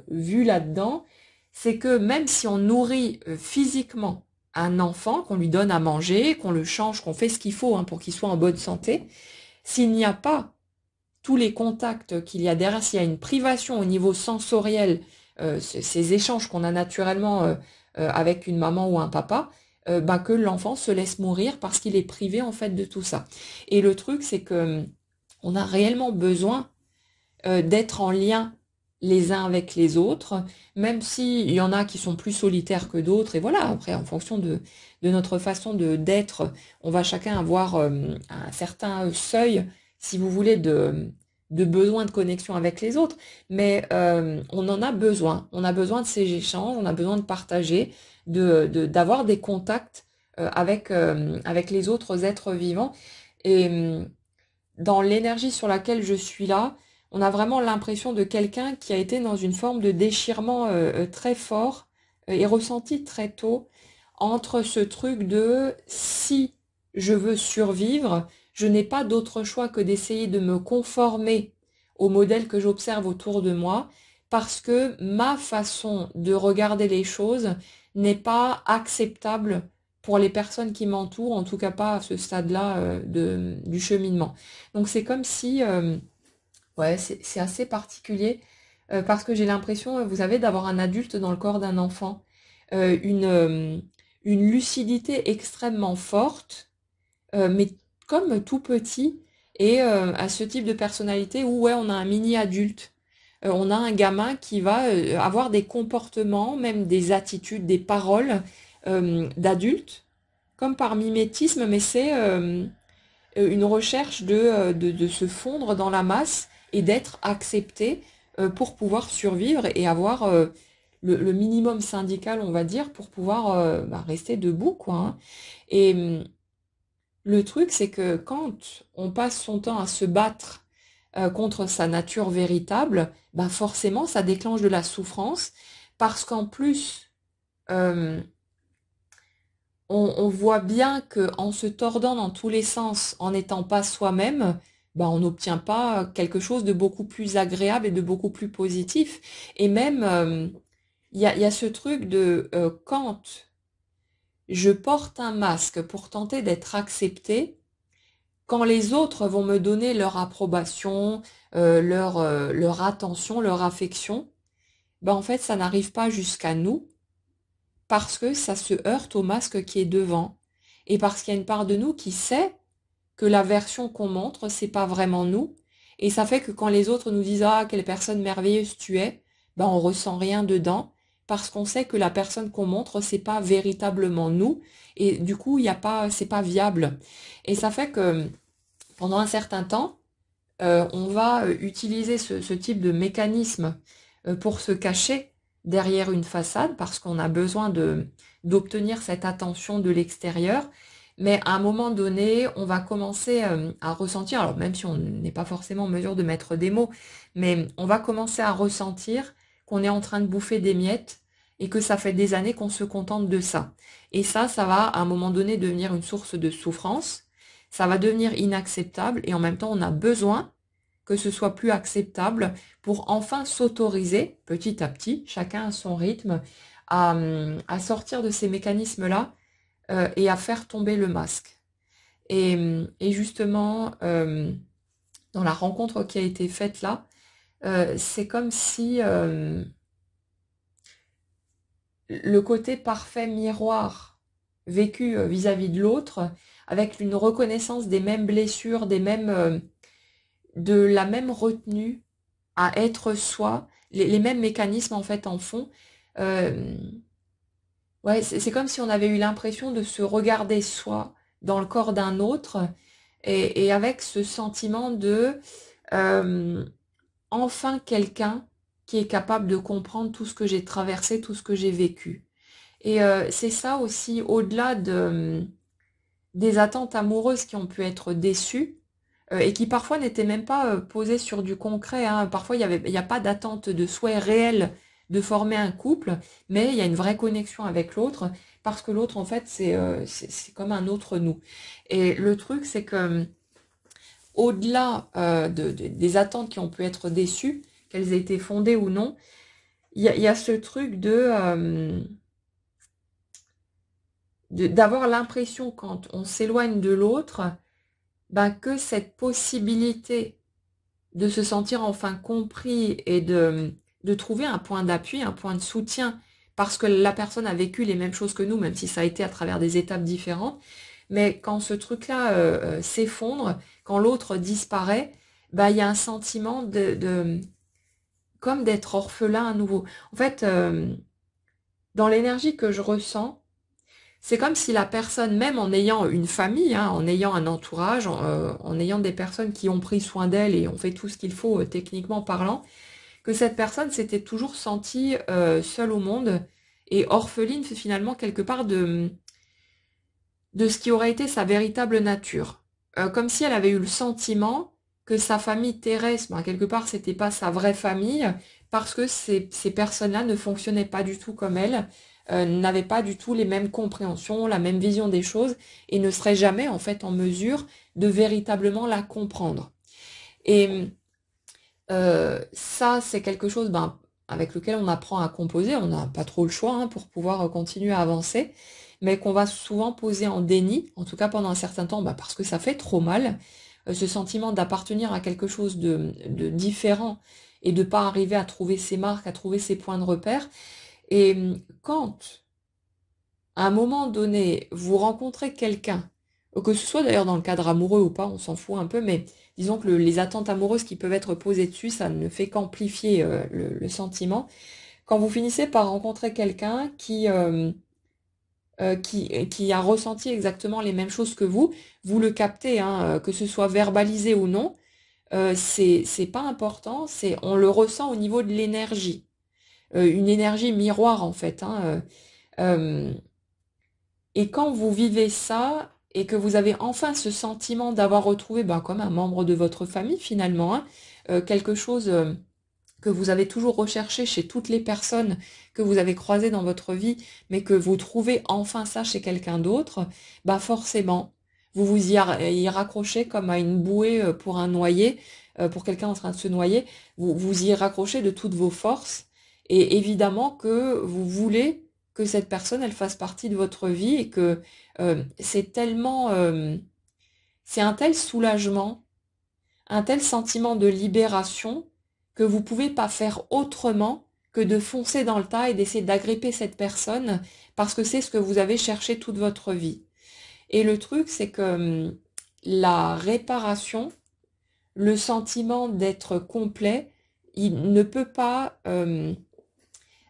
vu là-dedans, c'est que même si on nourrit physiquement un enfant, qu'on lui donne à manger, qu'on le change, qu'on fait ce qu'il faut hein, pour qu'il soit en bonne santé, s'il n'y a pas tous les contacts qu'il y a derrière, s'il y a une privation au niveau sensoriel, ces échanges qu'on a naturellement avec une maman ou un papa, bah, que l'enfant se laisse mourir parce qu'il est privé en fait de tout ça. Et le truc, c'est que on a réellement besoin d'être en lien les uns avec les autres, même s'il y en a qui sont plus solitaires que d'autres, et voilà, après, en fonction de notre façon d'être, on va chacun avoir un certain seuil, si vous voulez, de besoin de connexion avec les autres, mais on en a besoin. On a besoin de ces échanges, on a besoin de partager, d'avoir des contacts avec les autres êtres vivants. Et dans l'énergie sur laquelle je suis là, on a vraiment l'impression de quelqu'un qui a été dans une forme de déchirement très fort et ressenti très tôt entre ce truc de si je veux survivre, je n'ai pas d'autre choix que d'essayer de me conformer au modèle que j'observe autour de moi parce que ma façon de regarder les choses n'est pas acceptable pour les personnes qui m'entourent, en tout cas pas à ce stade-là du cheminement. Donc c'est comme si ouais, c'est assez particulier parce que j'ai l'impression, vous savez, d'avoir un adulte dans le corps d'un enfant. Une lucidité extrêmement forte, mais comme tout petit, et à ce type de personnalité où, ouais, on a un mini-adulte. On a un gamin qui va avoir des comportements, même des attitudes, des paroles d'adulte, comme par mimétisme, mais c'est une recherche de se fondre dans la masse et d'être accepté pour pouvoir survivre et avoir le minimum syndical, on va dire, pour pouvoir bah, rester debout, quoi. Hein. Et le truc, c'est que quand on passe son temps à se battre contre sa nature véritable, bah forcément, ça déclenche de la souffrance parce qu'en plus, euh, on voit bien que en se tordant dans tous les sens, en n'étant pas soi-même, bah, on n'obtient pas quelque chose de beaucoup plus agréable et de beaucoup plus positif. Et même, il y a ce truc de quand je porte un masque pour tenter d'être accepté, quand les autres vont me donner leur approbation, leur attention, leur affection, bah, en fait, ça n'arrive pas jusqu'à nous parce que ça se heurte au masque qui est devant. Et parce qu'il y a une part de nous qui sait que la version qu'on montre, c'est pas vraiment nous. Et ça fait que quand les autres nous disent ah, quelle personne merveilleuse tu es, ben on ressent rien dedans parce qu'on sait que la personne qu'on montre, c'est pas véritablement nous. Et du coup, il y a pas, c'est pas viable. Et ça fait que pendant un certain temps, on va utiliser ce type de mécanisme pour se cacher derrière une façade parce qu'on a besoin d'obtenir cette attention de l'extérieur. Mais à un moment donné, on va commencer à ressentir, alors même si on n'est pas forcément en mesure de mettre des mots, mais on va commencer à ressentir qu'on est en train de bouffer des miettes et que ça fait des années qu'on se contente de ça. Et ça va à un moment donné devenir une source de souffrance, ça va devenir inacceptable et en même temps on a besoin que ce soit plus acceptable pour enfin s'autoriser, petit à petit, chacun à son rythme, à sortir de ces mécanismes-là et à faire tomber le masque. Et justement, dans la rencontre qui a été faite là, c'est comme si le côté parfait miroir vécu vis-à-vis de l'autre, avec une reconnaissance des mêmes blessures, de la même retenue à être soi, les mêmes mécanismes en fait en font. Euh, ouais, c'est comme si on avait eu l'impression de se regarder soi dans le corps d'un autre et avec ce sentiment de euh, enfin quelqu'un qui est capable de comprendre tout ce que j'ai traversé, tout ce que j'ai vécu. Et c'est ça aussi, au-delà des attentes amoureuses qui ont pu être déçues, et qui parfois n'étaient même pas posées sur du concret, hein. Parfois, il y a pas d'attente de souhait réel de former un couple, mais il y a une vraie connexion avec l'autre, parce que l'autre, en fait, c'est comme un autre nous. Et le truc, c'est que au-delà des attentes qui ont pu être déçues, qu'elles aient été fondées ou non, il y a ce truc d'avoir l'impression quand on s'éloigne de l'autre, ben, que cette possibilité de se sentir enfin compris et de trouver un point d'appui, un point de soutien, parce que la personne a vécu les mêmes choses que nous, même si ça a été à travers des étapes différentes. Mais quand ce truc-là s'effondre, quand l'autre disparaît, bah, il y a un sentiment comme d'être orphelin à nouveau. En fait, dans l'énergie que je ressens, c'est comme si la personne, même en ayant une famille, hein, en ayant un entourage, en ayant des personnes qui ont pris soin d'elle et ont fait tout ce qu'il faut techniquement parlant, que cette personne s'était toujours sentie seule au monde et orpheline finalement quelque part de ce qui aurait été sa véritable nature. Comme si elle avait eu le sentiment que sa famille terrestre, ben, quelque part, c'était pas sa vraie famille, parce que ces personnes-là ne fonctionnaient pas du tout comme elle, n'avaient pas du tout les mêmes compréhensions, la même vision des choses, et ne seraient jamais en fait en mesure de véritablement la comprendre. Et ça, c'est quelque chose ben, avec lequel on apprend à composer. On n'a pas trop le choix hein, pour pouvoir continuer à avancer, mais qu'on va souvent poser en déni, en tout cas pendant un certain temps, ben, parce que ça fait trop mal, ce sentiment d'appartenir à quelque chose de différent et de pas arriver à trouver ses marques, à trouver ses points de repère. Et quand, à un moment donné, vous rencontrez quelqu'un, que ce soit d'ailleurs dans le cadre amoureux ou pas, on s'en fout un peu, mais disons que les attentes amoureuses qui peuvent être posées dessus, ça ne fait qu'amplifier le sentiment. Quand vous finissez par rencontrer quelqu'un qui a ressenti exactement les mêmes choses que vous le captez, hein, que ce soit verbalisé ou non, c'est pas important, on le ressent au niveau de l'énergie. Une énergie miroir en fait, hein, euh, et quand vous vivez ça et que vous avez enfin ce sentiment d'avoir retrouvé, ben, comme un membre de votre famille finalement, hein, quelque chose que vous avez toujours recherché chez toutes les personnes que vous avez croisées dans votre vie, mais que vous trouvez enfin ça chez quelqu'un d'autre, bah forcément, vous vous y raccrochez comme à une bouée pour un noyé, pour quelqu'un en train de se noyer, vous y raccrochez de toutes vos forces, et évidemment que vous voulez que cette personne, elle fasse partie de votre vie, et que c'est un tel soulagement, un tel sentiment de libération que vous pouvez pas faire autrement que de foncer dans le tas et d'essayer d'agripper cette personne parce que c'est ce que vous avez cherché toute votre vie. Et le truc, c'est que la réparation, le sentiment d'être complet, il ne peut pas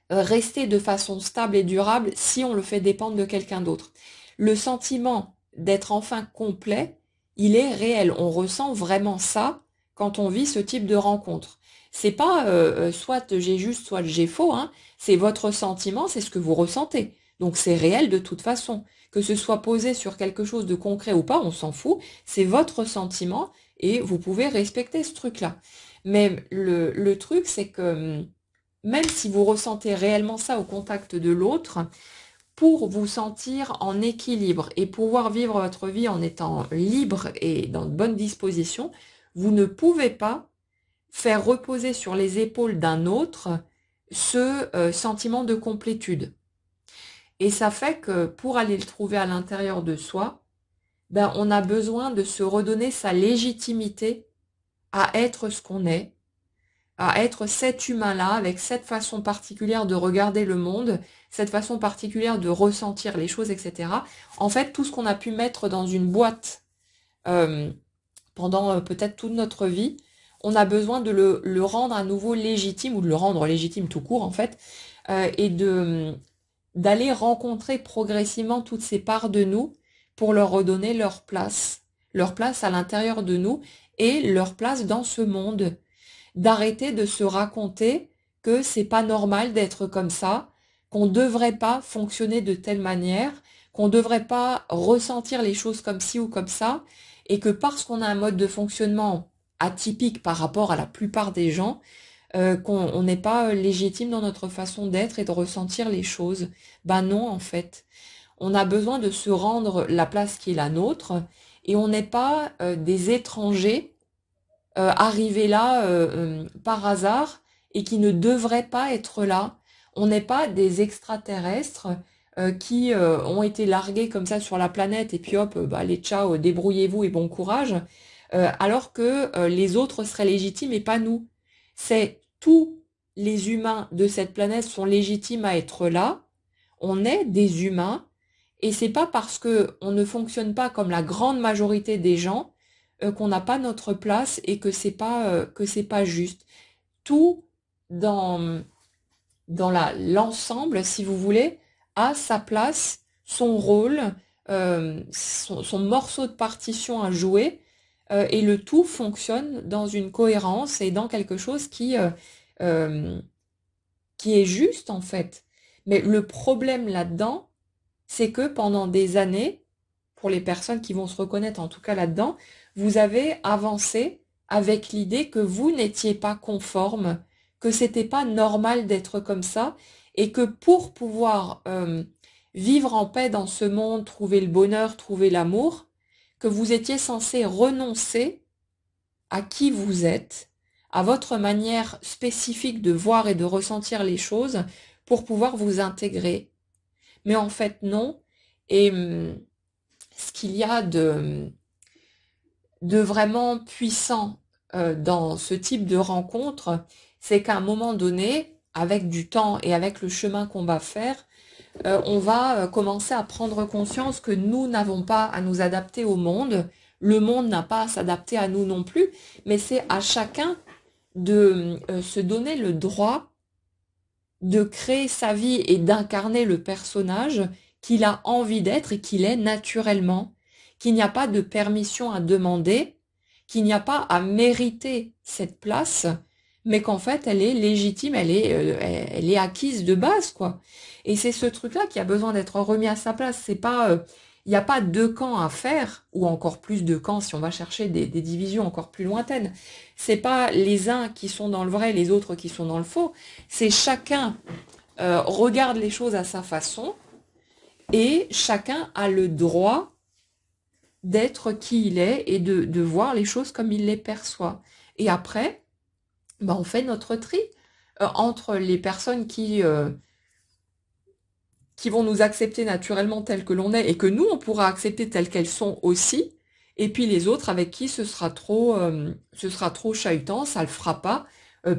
rester de façon stable et durable si on le fait dépendre de quelqu'un d'autre. Le sentiment d'être enfin complet, il est réel. On ressent vraiment ça quand on vit ce type de rencontre. C'est pas soit j'ai juste, soit j'ai faux, hein. C'est votre sentiment, c'est ce que vous ressentez. Donc c'est réel de toute façon. Que ce soit posé sur quelque chose de concret ou pas, on s'en fout. C'est votre sentiment et vous pouvez respecter ce truc-là. Mais le truc, c'est que même si vous ressentez réellement ça au contact de l'autre, pour vous sentir en équilibre et pouvoir vivre votre vie en étant libre et dans de bonnes dispositions, vous ne pouvez pas faire reposer sur les épaules d'un autre ce sentiment de complétude. Et ça fait que pour aller le trouver à l'intérieur de soi, ben, on a besoin de se redonner sa légitimité à être ce qu'on est, à être cet humain-là, avec cette façon particulière de regarder le monde, cette façon particulière de ressentir les choses, etc. En fait, tout ce qu'on a pu mettre dans une boîte euh, pendant peut-être toute notre vie, on a besoin de le rendre à nouveau légitime, ou de le rendre légitime tout court, en fait, et d'aller rencontrer progressivement toutes ces parts de nous pour leur redonner leur place à l'intérieur de nous et leur place dans ce monde. D'arrêter de se raconter que c'est pas normal d'être comme ça, qu'on devrait pas fonctionner de telle manière, qu'on devrait pas ressentir les choses comme ci ou comme ça, et que parce qu'on a un mode de fonctionnement atypique par rapport à la plupart des gens, qu'on n'est pas légitime dans notre façon d'être et de ressentir les choses. Ben non, en fait. On a besoin de se rendre la place qui est la nôtre, et on n'est pas des étrangers arrivés là par hasard et qui ne devraient pas être là. On n'est pas des extraterrestres qui ont été largués comme ça sur la planète et puis hop, bah, les ciao, débrouillez-vous et bon courage, alors que les autres seraient légitimes et pas nous. C'est tous les humains de cette planète sont légitimes à être là. On est des humains et c'est pas parce que on ne fonctionne pas comme la grande majorité des gens qu'on n'a pas notre place et que c'est pas juste. Tout dans l'ensemble, si vous voulez, a sa place, son rôle, son morceau de partition à jouer, et le tout fonctionne dans une cohérence et dans quelque chose euh, qui est juste en fait. Mais le problème là-dedans, c'est que pendant des années, pour les personnes qui vont se reconnaître en tout cas là-dedans, vous avez avancé avec l'idée que vous n'étiez pas conforme, que c'était pas normal d'être comme ça, et que pour pouvoir vivre en paix dans ce monde, trouver le bonheur, trouver l'amour, que vous étiez censé renoncer à qui vous êtes, à votre manière spécifique de voir et de ressentir les choses pour pouvoir vous intégrer. Mais en fait, non. Et ce qu'il y a de vraiment puissant dans ce type de rencontre, c'est qu'à un moment donné, avec du temps et avec le chemin qu'on va faire, on va commencer à prendre conscience que nous n'avons pas à nous adapter au monde, le monde n'a pas à s'adapter à nous non plus, mais c'est à chacun de se donner le droit de créer sa vie et d'incarner le personnage qu'il a envie d'être et qu'il est naturellement, qu'il n'y a pas de permission à demander, qu'il n'y a pas à mériter cette place, mais qu'en fait elle est légitime, elle est acquise de base, quoi. Et c'est ce truc-là qui a besoin d'être remis à sa place. C'est pas, il n'y a pas deux camps à faire, ou encore plus de camps si on va chercher des divisions encore plus lointaines. C'est pas les uns qui sont dans le vrai, les autres qui sont dans le faux. C'est chacun regarde les choses à sa façon et chacun a le droit d'être qui il est et de voir les choses comme il les perçoit. Et après, ben, on fait notre tri entre les personnes qui vont nous accepter naturellement telles que l'on est et que nous, on pourra accepter telles qu'elles sont aussi, et puis les autres avec qui ce sera trop chahutant, ça le fera pas,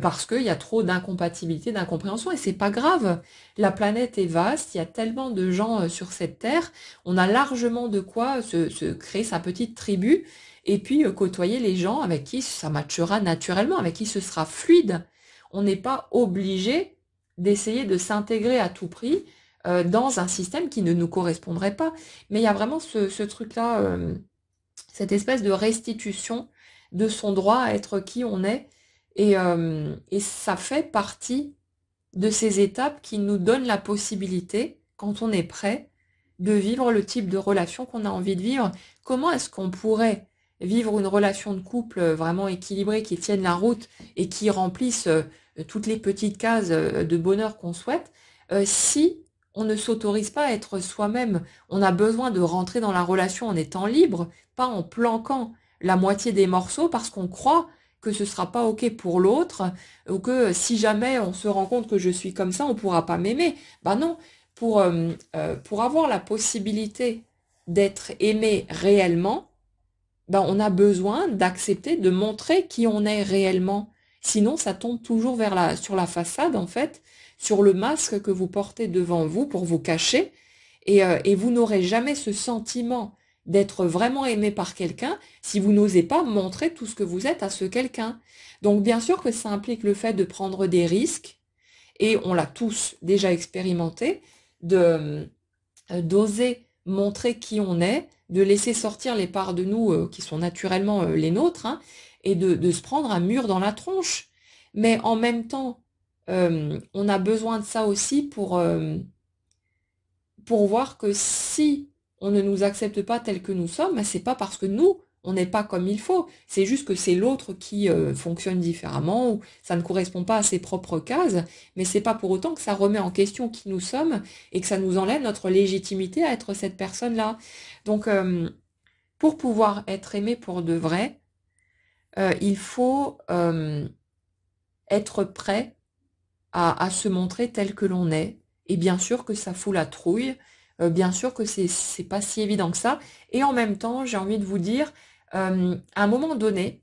parce qu'il y a trop d'incompatibilité, d'incompréhension, et c'est pas grave. La planète est vaste, il y a tellement de gens sur cette terre, on a largement de quoi se créer sa petite tribu, et puis côtoyer les gens avec qui ça matchera naturellement, avec qui ce sera fluide. On n'est pas obligé d'essayer de s'intégrer à tout prix dans un système qui ne nous correspondrait pas. Mais il y a vraiment ce truc-là, cette espèce de restitution de son droit à être qui on est. Et ça fait partie de ces étapes qui nous donnent la possibilité, quand on est prêt, de vivre le type de relation qu'on a envie de vivre. Comment est-ce qu'on pourrait vivre une relation de couple vraiment équilibrée, qui tienne la route et qui remplisse toutes les petites cases de bonheur qu'on souhaite, si on ne s'autorise pas à être soi-même? On a besoin de rentrer dans la relation en étant libre, pas en planquant la moitié des morceaux parce qu'on croit que ce sera pas OK pour l'autre, ou que si jamais on se rend compte que je suis comme ça, on pourra pas m'aimer. Bah non, pour avoir la possibilité d'être aimé réellement, ben, on a besoin d'accepter de montrer qui on est réellement. Sinon, ça tombe toujours sur la façade, en fait, sur le masque que vous portez devant vous pour vous cacher. Et vous n'aurez jamais ce sentiment d'être vraiment aimé par quelqu'un si vous n'osez pas montrer tout ce que vous êtes à ce quelqu'un. Donc, bien sûr que ça implique le fait de prendre des risques, et on l'a tous déjà expérimenté, de d'oser montrer qui on est, de laisser sortir les parts de nous qui sont naturellement les nôtres, hein, et de se prendre un mur dans la tronche. Mais en même temps, on a besoin de ça aussi pour voir que si on ne nous accepte pas tels que nous sommes, c'est pas parce que nous, on n'est pas comme il faut. C'est juste que c'est l'autre qui fonctionne différemment ou ça ne correspond pas à ses propres cases, mais c'est pas pour autant que ça remet en question qui nous sommes et que ça nous enlève notre légitimité à être cette personne-là. Donc, pour pouvoir être aimé pour de vrai, il faut être prêt à se montrer tel que l'on est. Et bien sûr que ça fout la trouille, bien sûr que c'est pas si évident que ça. Et en même temps, j'ai envie de vous dire, à un moment donné,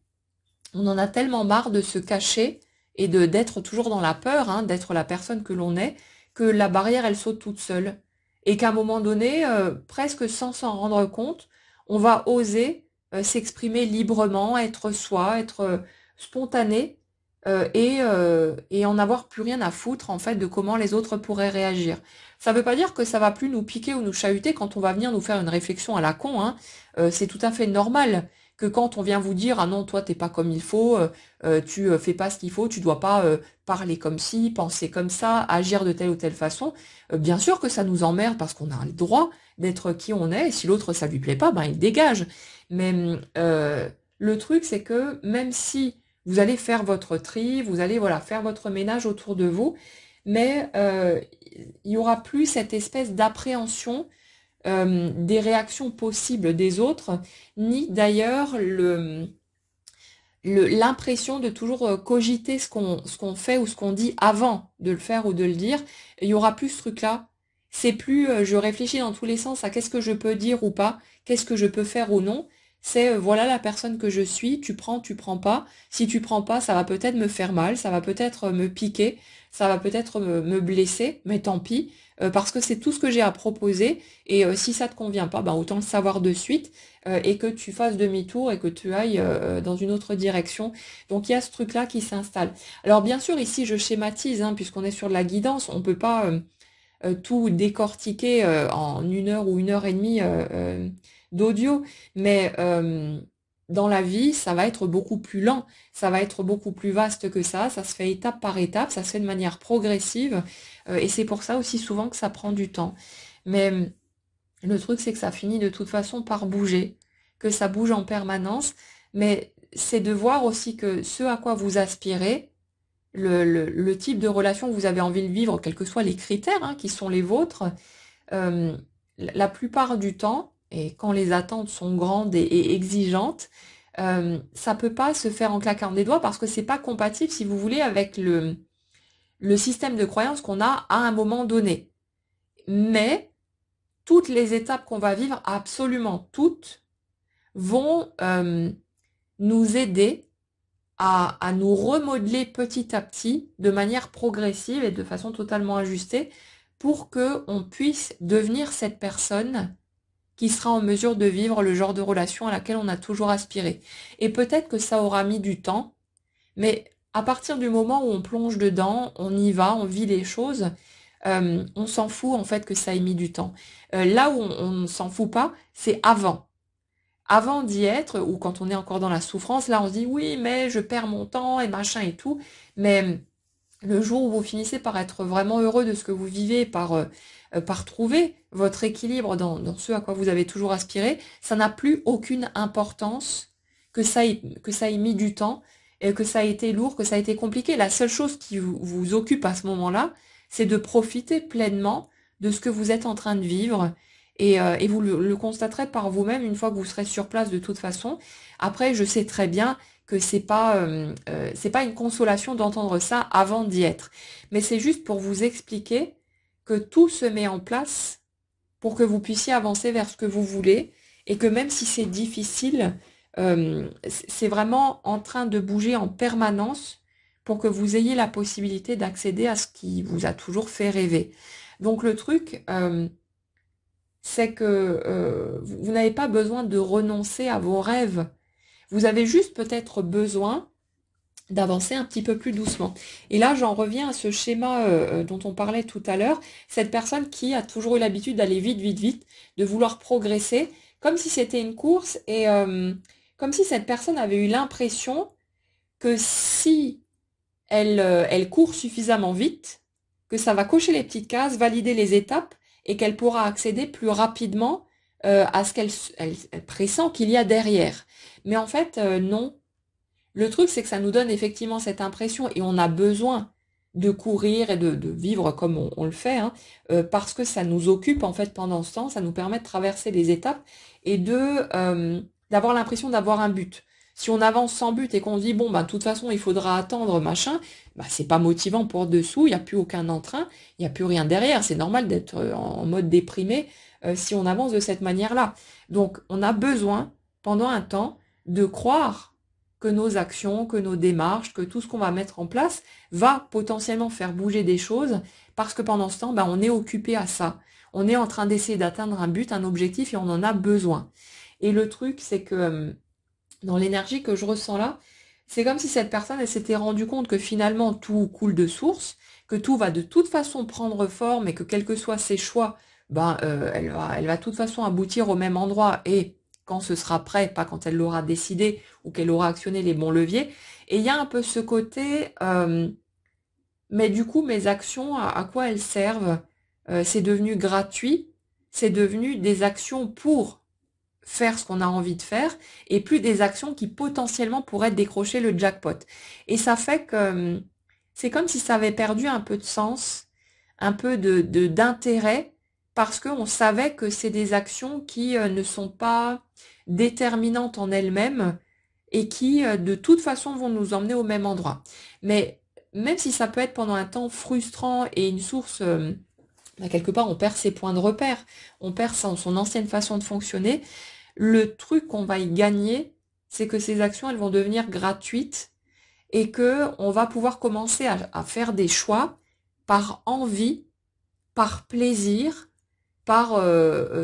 on en a tellement marre de se cacher et d'être toujours dans la peur, hein, d'être la personne que l'on est, que la barrière, elle saute toute seule. Et qu'à un moment donné, presque sans s'en rendre compte, on va oser s'exprimer librement, être soi, être spontané, et en avoir plus rien à foutre en fait de comment les autres pourraient réagir. Ça veut pas dire que ça va plus nous piquer ou nous chahuter quand on va venir nous faire une réflexion à la con, hein. C'est tout à fait normal que quand on vient vous dire ah non toi t'es pas comme il faut, tu fais pas ce qu'il faut, tu dois pas parler comme ci, penser comme ça, agir de telle ou telle façon, bien sûr que ça nous emmerde parce qu'on a le droit d'être qui on est, et si l'autre ça lui plaît pas, ben il dégage. Mais le truc c'est que même si vous allez faire votre tri, vous allez voilà faire votre ménage autour de vous, mais il y aura plus cette espèce d'appréhension des réactions possibles des autres, ni d'ailleurs l'impression de toujours cogiter ce qu'on fait ou ce qu'on dit avant de le faire ou de le dire. Il y aura plus ce truc-là. C'est plus je réfléchis dans tous les sens à qu'est-ce que je peux dire ou pas, qu'est-ce que je peux faire ou non. C'est voilà la personne que je suis, tu prends pas. Si tu prends pas, ça va peut-être me faire mal, ça va peut-être me piquer, ça va peut-être me blesser, mais tant pis, parce que c'est tout ce que j'ai à proposer. Et si ça te convient pas, ben autant le savoir de suite, et que tu fasses demi-tour et que tu ailles dans une autre direction. Donc il y a ce truc-là qui s'installe. Alors bien sûr, ici je schématise, hein, puisqu'on est sur de la guidance, on peut pas tout décortiquer en 1 heure ou 1 heure et demie d'audio, mais dans la vie, ça va être beaucoup plus lent, ça va être beaucoup plus vaste que ça se fait étape par étape, ça se fait de manière progressive, et c'est pour ça aussi souvent que ça prend du temps. Mais le truc, c'est que ça finit de toute façon par bouger, que ça bouge en permanence, mais c'est de voir aussi que ce à quoi vous aspirez, le type de relation que vous avez envie de vivre, quels que soient les critères hein, qui sont les vôtres, euh, la plupart du temps, et quand les attentes sont grandes et exigeantes, ça peut pas se faire en claquant des doigts parce que c'est pas compatible, si vous voulez, avec le système de croyance qu'on a à un moment donné. Mais toutes les étapes qu'on va vivre, absolument toutes, vont nous aider à nous remodeler petit à petit, de manière progressive et de façon totalement ajustée, pour que on puisse devenir cette personne qui sera en mesure de vivre le genre de relation à laquelle on a toujours aspiré. Et peut-être que ça aura mis du temps, mais à partir du moment où on plonge dedans, on y va, on vit les choses, on s'en fout en fait que ça ait mis du temps. Là où on ne s'en fout pas, c'est avant. Avant d'y être, ou quand on est encore dans la souffrance, là on se dit oui, mais je perds mon temps et machin et tout. Mais le jour où vous finissez par être vraiment heureux de ce que vous vivez, par trouver votre équilibre dans ce à quoi vous avez toujours aspiré, ça n'a plus aucune importance que ça ait mis du temps, et que ça a été lourd, que ça a été compliqué. La seule chose qui vous occupe à ce moment-là, c'est de profiter pleinement de ce que vous êtes en train de vivre. Et vous le constaterez par vous-même une fois que vous serez sur place de toute façon. Après, je sais très bien que c'est pas une consolation d'entendre ça avant d'y être. Mais c'est juste pour vous expliquer que tout se met en place pour que vous puissiez avancer vers ce que vous voulez et que même si c'est difficile, c'est vraiment en train de bouger en permanence pour que vous ayez la possibilité d'accéder à ce qui vous a toujours fait rêver. Donc le truc, c'est que vous n'avez pas besoin de renoncer à vos rêves. Vous avez juste peut-être besoin d'avancer un petit peu plus doucement. Et là, j'en reviens à ce schéma dont on parlait tout à l'heure, cette personne qui a toujours eu l'habitude d'aller vite, vite, vite, de vouloir progresser, comme si c'était une course, et comme si cette personne avait eu l'impression que si elle court suffisamment vite, que ça va cocher les petites cases, valider les étapes, et qu'elle pourra accéder plus rapidement à ce qu'elle pressent qu'il y a derrière. Mais en fait, non. Le truc, c'est que ça nous donne effectivement cette impression et on a besoin de courir et de vivre comme on le fait, hein, parce que ça nous occupe en fait pendant ce temps, ça nous permet de traverser les étapes et d'avoir l'impression d'avoir un but. Si on avance sans but et qu'on se dit bon ben de toute façon il faudra attendre machin, bah c'est pas motivant pour dessous, il n'y a plus aucun entrain, il n'y a plus rien derrière, c'est normal d'être en mode déprimé si on avance de cette manière-là. Donc on a besoin pendant un temps de croire que nos actions, que nos démarches, que tout ce qu'on va mettre en place va potentiellement faire bouger des choses parce que pendant ce temps, ben, on est occupé à ça. On est en train d'essayer d'atteindre un but, un objectif et on en a besoin. Et le truc, c'est que dans l'énergie que je ressens là, c'est comme si cette personne, elle s'était rendue compte que finalement tout coule de source, que tout va de toute façon prendre forme et que quels que soient ses choix, ben, elle va de toute façon aboutir au même endroit et quand ce sera prêt, pas quand elle l'aura décidé ou qu'elle aura actionné les bons leviers. Et il y a un peu ce côté, mais du coup, mes actions, à quoi elles servent? C'est devenu gratuit, c'est devenu des actions pour faire ce qu'on a envie de faire et plus des actions qui potentiellement pourraient décrocher le jackpot. Et ça fait que c'est comme si ça avait perdu un peu de sens, un peu d'intérêt parce qu'on savait que c'est des actions qui ne sont pas déterminantes en elles-mêmes et qui de toute façon vont nous emmener au même endroit. Mais même si ça peut être pendant un temps frustrant et une source, quelque part on perd ses points de repère, on perd son ancienne façon de fonctionner, le truc qu'on va y gagner, c'est que ces actions, elles vont devenir gratuites et que on va pouvoir commencer à faire des choix par envie, par plaisir, par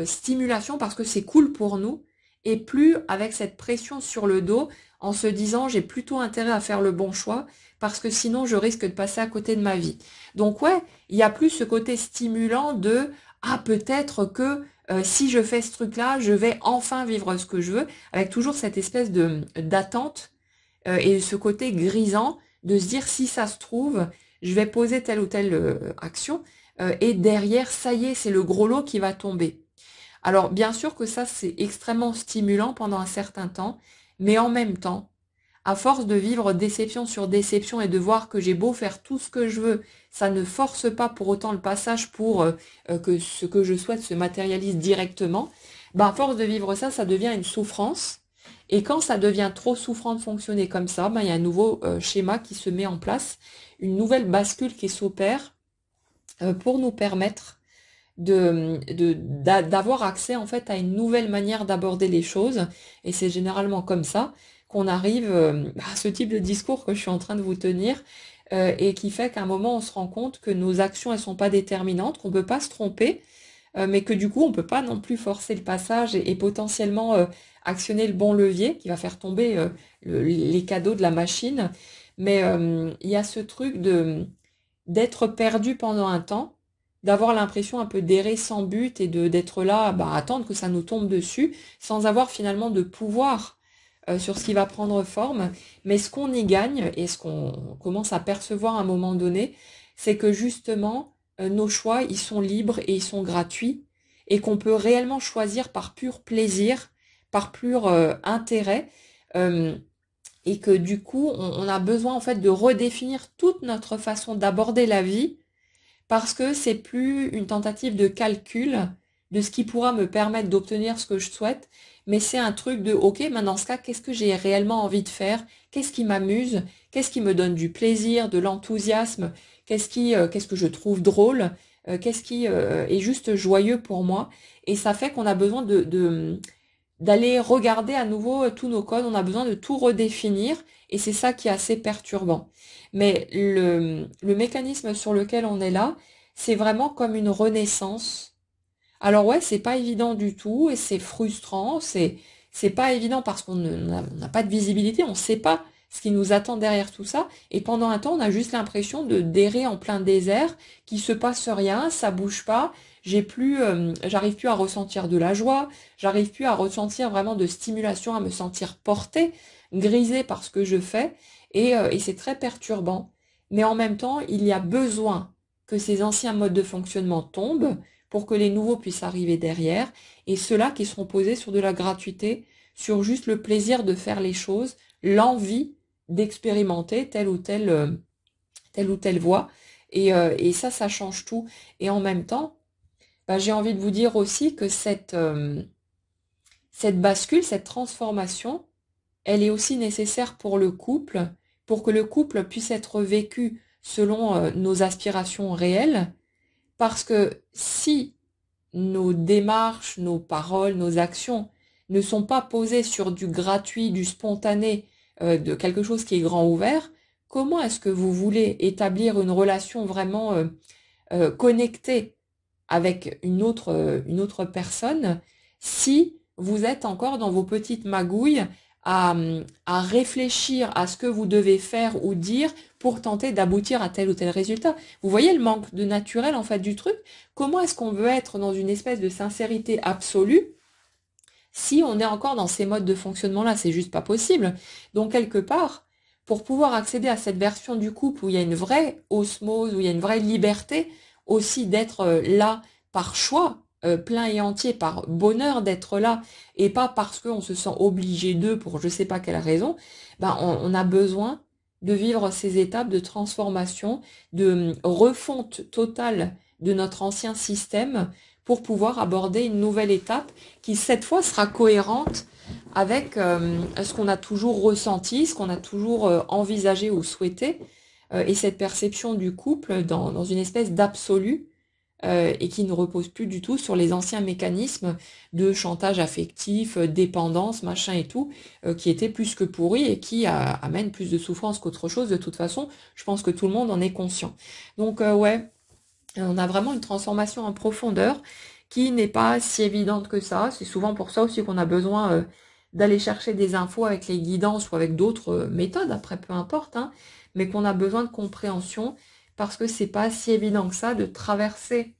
stimulation, parce que c'est cool pour nous, et plus avec cette pression sur le dos, en se disant j'ai plutôt intérêt à faire le bon choix, parce que sinon je risque de passer à côté de ma vie. Donc ouais, il y a plus ce côté stimulant de ah peut-être que si je fais ce truc-là, je vais enfin vivre ce que je veux, avec toujours cette espèce de d'attente et ce côté grisant de se dire si ça se trouve, je vais poser telle ou telle action et derrière, ça y est, c'est le gros lot qui va tomber. Alors bien sûr que ça, c'est extrêmement stimulant pendant un certain temps, mais en même temps, à force de vivre déception sur déception et de voir que j'ai beau faire tout ce que je veux, ça ne force pas pour autant le passage pour que ce que je souhaite se matérialise directement, ben à force de vivre ça, ça devient une souffrance. Et quand ça devient trop souffrant de fonctionner comme ça, ben, il y a un nouveau schéma qui se met en place, une nouvelle bascule qui s'opère pour nous permettre d'avoir accès en fait à une nouvelle manière d'aborder les choses. Et c'est généralement comme ça qu'on arrive à ce type de discours que je suis en train de vous tenir et qui fait qu'à un moment on se rend compte que nos actions elles sont pas déterminantes, qu'on peut pas se tromper, mais que du coup on peut pas non plus forcer le passage et potentiellement actionner le bon levier qui va faire tomber les cadeaux de la machine. Mais il y a ce truc de d'être perdu pendant un temps, d'avoir l'impression un peu d'errer sans but et de d'être là, bah, attendre que ça nous tombe dessus, sans avoir finalement de pouvoir sur ce qui va prendre forme. Mais ce qu'on y gagne et ce qu'on commence à percevoir à un moment donné, c'est que justement, nos choix, ils sont libres et ils sont gratuits et qu'on peut réellement choisir par pur plaisir, par pur intérêt. euh, et que du coup, on a besoin en fait de redéfinir toute notre façon d'aborder la vie parce que c'est plus une tentative de calcul, de ce qui pourra me permettre d'obtenir ce que je souhaite, mais c'est un truc de, ok, maintenant dans ce cas, qu'est-ce que j'ai réellement envie de faire? Qu'est-ce qui m'amuse? Qu'est-ce qui me donne du plaisir, de l'enthousiasme? Qu'est-ce que je trouve drôle? Qu'est-ce qui est juste joyeux pour moi? Et ça fait qu'on a besoin d'aller regarder à nouveau tous nos codes, on a besoin de tout redéfinir, et c'est ça qui est assez perturbant. Mais le mécanisme sur lequel on est là, c'est vraiment comme une renaissance. Alors ouais, c'est pas évident du tout, et c'est frustrant, c'est pas évident parce on n'a pas de visibilité, on sait pas ce qui nous attend derrière tout ça, et pendant un temps, on a juste l'impression de d'errer en plein désert, qu'il se passe rien, ça bouge pas, j'arrive plus à ressentir de la joie, j'arrive plus à ressentir vraiment de stimulation, à me sentir portée, grisée par ce que je fais, et c'est très perturbant. Mais en même temps, il y a besoin que ces anciens modes de fonctionnement tombent pour que les nouveaux puissent arriver derrière, et ceux-là qui seront posés sur de la gratuité, sur juste le plaisir de faire les choses, l'envie d'expérimenter telle ou telle voie, et ça change tout. Et en même temps, bah, j'ai envie de vous dire aussi que cette bascule, cette transformation, elle est aussi nécessaire pour le couple, pour que le couple puisse être vécu selon nos aspirations réelles, parce que si nos démarches, nos paroles, nos actions ne sont pas posées sur du gratuit, du spontané, de quelque chose qui est grand ouvert, comment est-ce que vous voulez établir une relation vraiment connectée avec une autre personne si vous êtes encore dans vos petites magouilles à, à réfléchir à ce que vous devez faire ou dire pour tenter d'aboutir à tel ou tel résultat. Vous voyez le manque de naturel en fait du truc? Comment est-ce qu'on veut être dans une espèce de sincérité absolue si on est encore dans ces modes de fonctionnement-là? C'est juste pas possible. Donc quelque part, pour pouvoir accéder à cette version du couple où il y a une vraie osmose, où il y a une vraie liberté aussi d'être là par choix, plein et entier, par bonheur d'être là, et pas parce qu'on se sent obligé d'eux pour je sais pas quelle raison, ben on a besoin de vivre ces étapes de transformation, de refonte totale de notre ancien système pour pouvoir aborder une nouvelle étape qui cette fois sera cohérente avec ce qu'on a toujours ressenti, ce qu'on a toujours envisagé ou souhaité, et cette perception du couple dans une espèce d'absolu, et qui ne repose plus du tout sur les anciens mécanismes de chantage affectif, dépendance, machin et tout, qui étaient plus que pourris et qui amènent plus de souffrance qu'autre chose. De toute façon, je pense que tout le monde en est conscient. Donc ouais, on a vraiment une transformation en profondeur qui n'est pas si évidente que ça. C'est souvent pour ça aussi qu'on a besoin d'aller chercher des infos avec les guidances ou avec d'autres méthodes, après peu importe, hein, mais qu'on a besoin de compréhension parce que c'est pas si évident que ça de traverser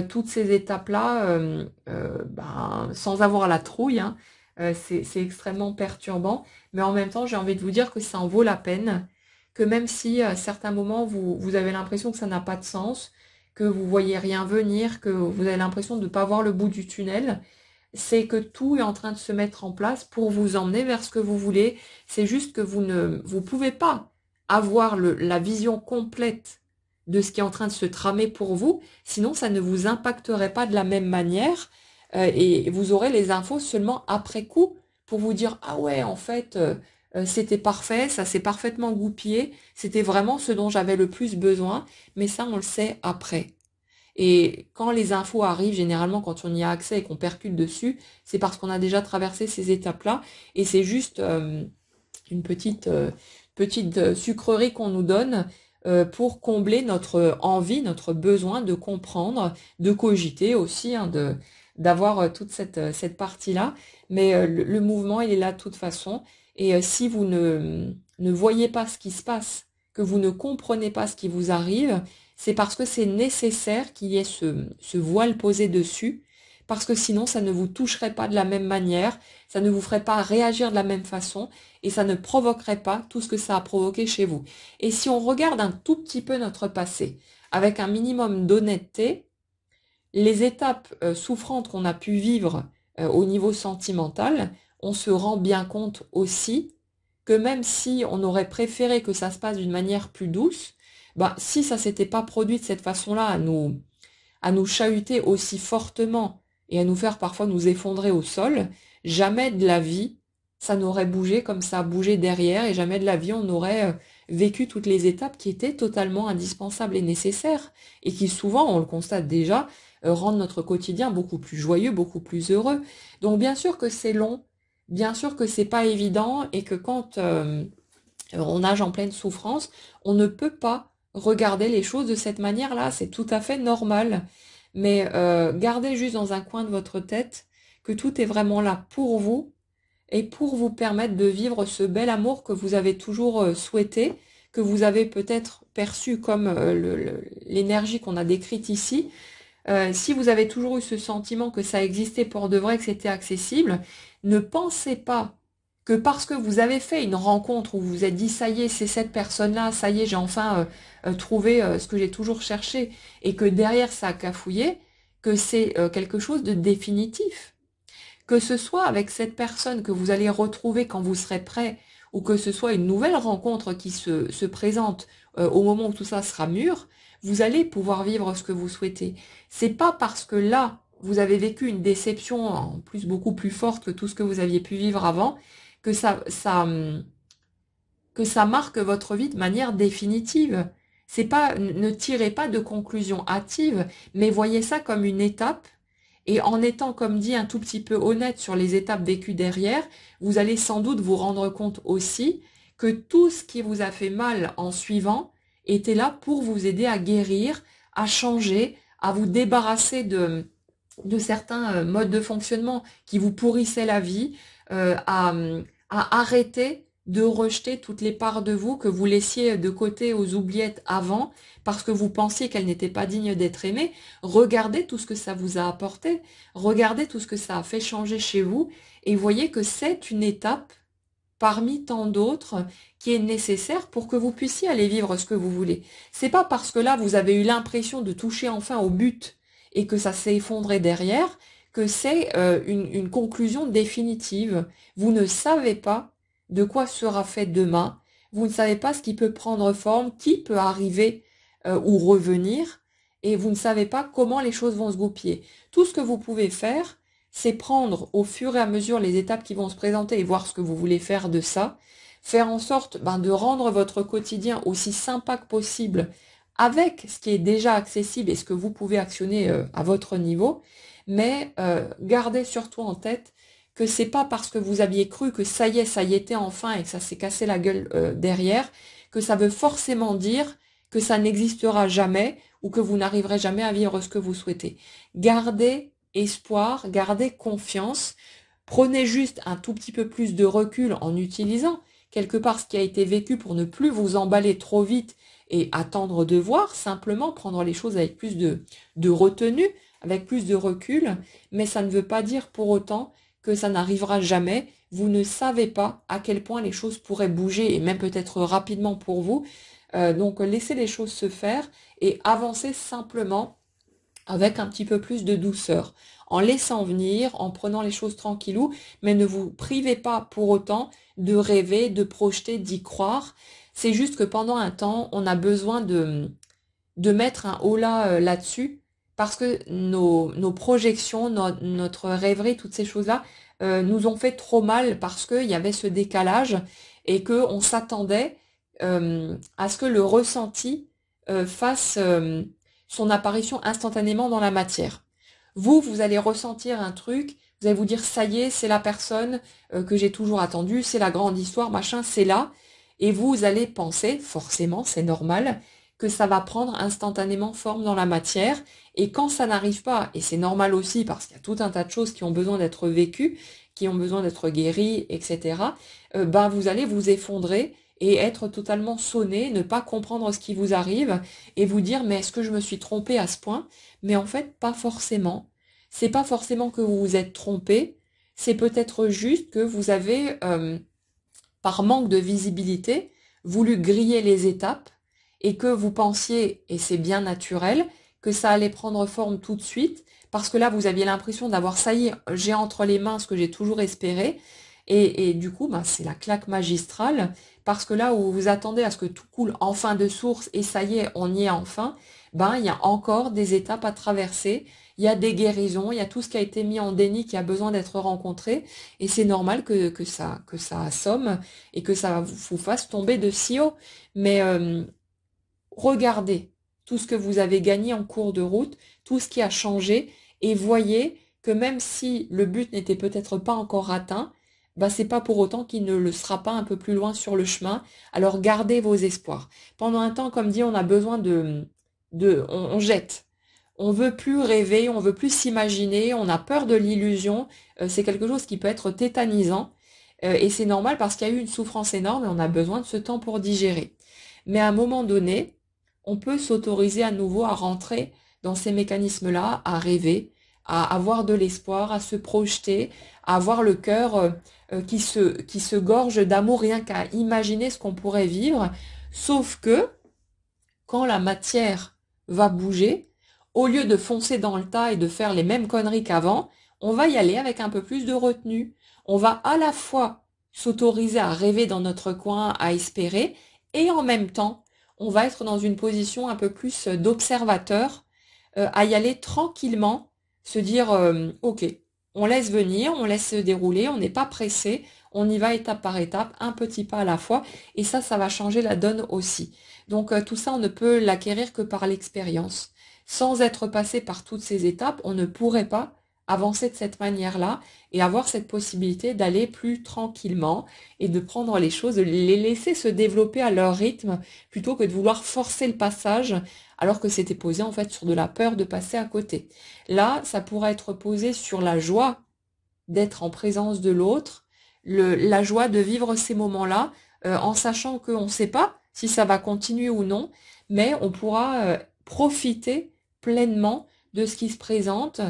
toutes ces étapes-là ben, sans avoir la trouille, hein. C'est extrêmement perturbant, mais en même temps, j'ai envie de vous dire que ça en vaut la peine, que même si à certains moments, vous avez l'impression que ça n'a pas de sens, que vous voyez rien venir, que vous avez l'impression de ne pas voir le bout du tunnel, c'est que tout est en train de se mettre en place pour vous emmener vers ce que vous voulez. C'est juste que vous pouvez pas avoir la vision complète de ce qui est en train de se tramer pour vous, sinon ça ne vous impacterait pas de la même manière, et vous aurez les infos seulement après coup pour vous dire ah ouais en fait c'était parfait, ça s'est parfaitement goupillé, c'était vraiment ce dont j'avais le plus besoin, mais ça on le sait après. Et quand les infos arrivent, généralement quand on y a accès et qu'on percute dessus, c'est parce qu'on a déjà traversé ces étapes-là, et c'est juste une petite sucrerie qu'on nous donne pour combler notre envie, notre besoin de comprendre, de cogiter aussi, hein, d'avoir toute cette partie-là. Mais le mouvement, il est là de toute façon. Et si vous ne voyez pas ce qui se passe, que vous ne comprenez pas ce qui vous arrive, c'est parce que c'est nécessaire qu'il y ait ce voile posé dessus, parce que sinon ça ne vous toucherait pas de la même manière, ça ne vous ferait pas réagir de la même façon, et ça ne provoquerait pas tout ce que ça a provoqué chez vous. Et si on regarde un tout petit peu notre passé, avec un minimum d'honnêteté, les étapes souffrantes qu'on a pu vivre au niveau sentimental, on se rend bien compte aussi que même si on aurait préféré que ça se passe d'une manière plus douce, bah, si ça s'était pas produit de cette façon-là, à nous chahuter aussi fortement et à nous faire parfois nous effondrer au sol, jamais de la vie ça n'aurait bougé comme ça a bougé derrière, et jamais de la vie on aurait vécu toutes les étapes qui étaient totalement indispensables et nécessaires, et qui souvent, on le constate déjà, rendent notre quotidien beaucoup plus joyeux, beaucoup plus heureux. Donc bien sûr que c'est long, bien sûr que c'est pas évident, et que quand on nage en pleine souffrance, on ne peut pas regarder les choses de cette manière-là, c'est tout à fait normal. Mais gardez juste dans un coin de votre tête que tout est vraiment là pour vous, et pour vous permettre de vivre ce bel amour que vous avez toujours souhaité, que vous avez peut-être perçu comme l'énergie qu'on a décrite ici. Si vous avez toujours eu ce sentiment que ça existait pour de vrai, que c'était accessible, ne pensez pas que parce que vous avez fait une rencontre où vous vous êtes dit ça y est, c'est cette personne-là, ça y est, j'ai enfin trouvé ce que j'ai toujours cherché, et que derrière ça a cafouillé, que c'est quelque chose de définitif. Que ce soit avec cette personne que vous allez retrouver quand vous serez prêt, ou que ce soit une nouvelle rencontre qui se présente au moment où tout ça sera mûr, vous allez pouvoir vivre ce que vous souhaitez. C'est pas parce que là, vous avez vécu une déception en plus beaucoup plus forte que tout ce que vous aviez pu vivre avant, que ça marque votre vie de manière définitive. C'est pas, ne tirez pas de conclusions hâtives, mais voyez ça comme une étape, et en étant, comme dit, un tout petit peu honnête sur les étapes vécues derrière, vous allez sans doute vous rendre compte aussi que tout ce qui vous a fait mal en suivant était là pour vous aider à guérir, à changer, à vous débarrasser de certains modes de fonctionnement qui vous pourrissaient la vie, à arrêter de rejeter toutes les parts de vous que vous laissiez de côté aux oubliettes avant, parce que vous pensiez qu'elles n'étaient pas dignes d'être aimées. Regardez tout ce que ça vous a apporté, regardez tout ce que ça a fait changer chez vous, et voyez que c'est une étape parmi tant d'autres qui est nécessaire pour que vous puissiez aller vivre ce que vous voulez. C'est pas parce que là vous avez eu l'impression de toucher enfin au but et que ça s'est effondré derrière que c'est une conclusion définitive. Vous ne savez pas de quoi sera fait demain, vous ne savez pas ce qui peut prendre forme, qui peut arriver ou revenir, et vous ne savez pas comment les choses vont se goupiller. Tout ce que vous pouvez faire, c'est prendre au fur et à mesure les étapes qui vont se présenter et voir ce que vous voulez faire de ça, faire en sorte de rendre votre quotidien aussi sympa que possible avec ce qui est déjà accessible et ce que vous pouvez actionner à votre niveau, mais gardez surtout en tête que c'est pas parce que vous aviez cru que ça y était enfin et que ça s'est cassé la gueule derrière, que ça veut forcément dire que ça n'existera jamais ou que vous n'arriverez jamais à vivre ce que vous souhaitez. Gardez espoir, gardez confiance, prenez juste un tout petit peu plus de recul en utilisant quelque part ce qui a été vécu pour ne plus vous emballer trop vite et attendre de voir, simplement prendre les choses avec plus de retenue, avec plus de recul, mais ça ne veut pas dire pour autant que ça n'arrivera jamais. Vous ne savez pas à quel point les choses pourraient bouger, et même peut-être rapidement pour vous. Donc laissez les choses se faire et avancez simplement avec un petit peu plus de douceur, en laissant venir, en prenant les choses tranquillou, mais ne vous privez pas pour autant de rêver, de projeter, d'y croire. C'est juste que pendant un temps, on a besoin de mettre un holà là-dessus, parce que nos projections, notre rêverie, toutes ces choses-là, nous ont fait trop mal parce qu'il y avait ce décalage et qu'on s'attendait à ce que le ressenti fasse son apparition instantanément dans la matière. Vous allez ressentir un truc, vous allez vous dire ça y est, c'est la personne que j'ai toujours attendue, c'est la grande histoire, machin, c'est là. Et vous allez penser, forcément, c'est normal, que ça va prendre instantanément forme dans la matière. Et quand ça n'arrive pas, et c'est normal aussi parce qu'il y a tout un tas de choses qui ont besoin d'être vécues, qui ont besoin d'être guéries, etc., vous allez vous effondrer et être totalement sonné, ne pas comprendre ce qui vous arrive et vous dire mais est-ce que je me suis trompé à ce point? Mais en fait, pas forcément. C'est pas forcément que vous vous êtes trompé, c'est peut-être juste que vous avez, par manque de visibilité, voulu griller les étapes et que vous pensiez, et c'est bien naturel, que ça allait prendre forme tout de suite, parce que là, vous aviez l'impression d'avoir, ça y est, j'ai entre les mains ce que j'ai toujours espéré, et du coup, c'est la claque magistrale, parce que là où vous attendez à ce que tout coule enfin de source, et ça y est, on y est enfin, il y a encore des étapes à traverser, il y a des guérisons, il y a tout ce qui a été mis en déni qui a besoin d'être rencontré, et c'est normal que ça assomme et que ça vous fasse tomber de si haut. Mais regardez tout ce que vous avez gagné en cours de route, tout ce qui a changé, et voyez que même si le but n'était peut-être pas encore atteint, bah c'est pas pour autant qu'il ne le sera pas un peu plus loin sur le chemin. Alors gardez vos espoirs. Pendant un temps, comme dit, on a besoin on jette. On veut plus rêver, on veut plus s'imaginer, on a peur de l'illusion. C'est quelque chose qui peut être tétanisant. Et c'est normal parce qu'il y a eu une souffrance énorme et on a besoin de ce temps pour digérer. Mais à un moment donné, on peut s'autoriser à nouveau à rentrer dans ces mécanismes-là, à rêver, à avoir de l'espoir, à se projeter, à avoir le cœur qui se gorge d'amour rien qu'à imaginer ce qu'on pourrait vivre. Sauf que quand la matière va bouger, au lieu de foncer dans le tas et de faire les mêmes conneries qu'avant, on va y aller avec un peu plus de retenue. On va à la fois s'autoriser à rêver dans notre coin, à espérer, et en même temps, on va être dans une position un peu plus d'observateur, à y aller tranquillement, se dire ok, on laisse venir, on laisse se dérouler, on n'est pas pressé, on y va étape par étape, un petit pas à la fois, et ça va changer la donne aussi. Donc tout ça, on ne peut l'acquérir que par l'expérience. Sans être passé par toutes ces étapes, on ne pourrait pas avancer de cette manière-là et avoir cette possibilité d'aller plus tranquillement et de prendre les choses, de les laisser se développer à leur rythme plutôt que de vouloir forcer le passage alors que c'était posé en fait sur de la peur de passer à côté. Là, ça pourrait être posé sur la joie d'être en présence de l'autre, la joie de vivre ces moments-là en sachant qu'on ne sait pas si ça va continuer ou non, mais on pourra profiter pleinement de ce qui se présente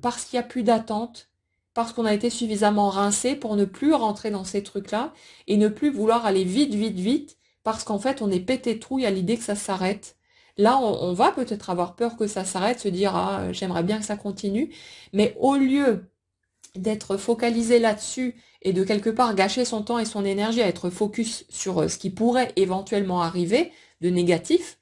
parce qu'il n'y a plus d'attente, parce qu'on a été suffisamment rincé pour ne plus rentrer dans ces trucs-là et ne plus vouloir aller vite, vite, vite, parce qu'en fait on est pété trouille à l'idée que ça s'arrête. Là, on va peut-être avoir peur que ça s'arrête, se dire ah j'aimerais bien que ça continue, mais au lieu d'être focalisé là-dessus et de quelque part gâcher son temps et son énergie à être focus sur ce qui pourrait éventuellement arriver de négatif,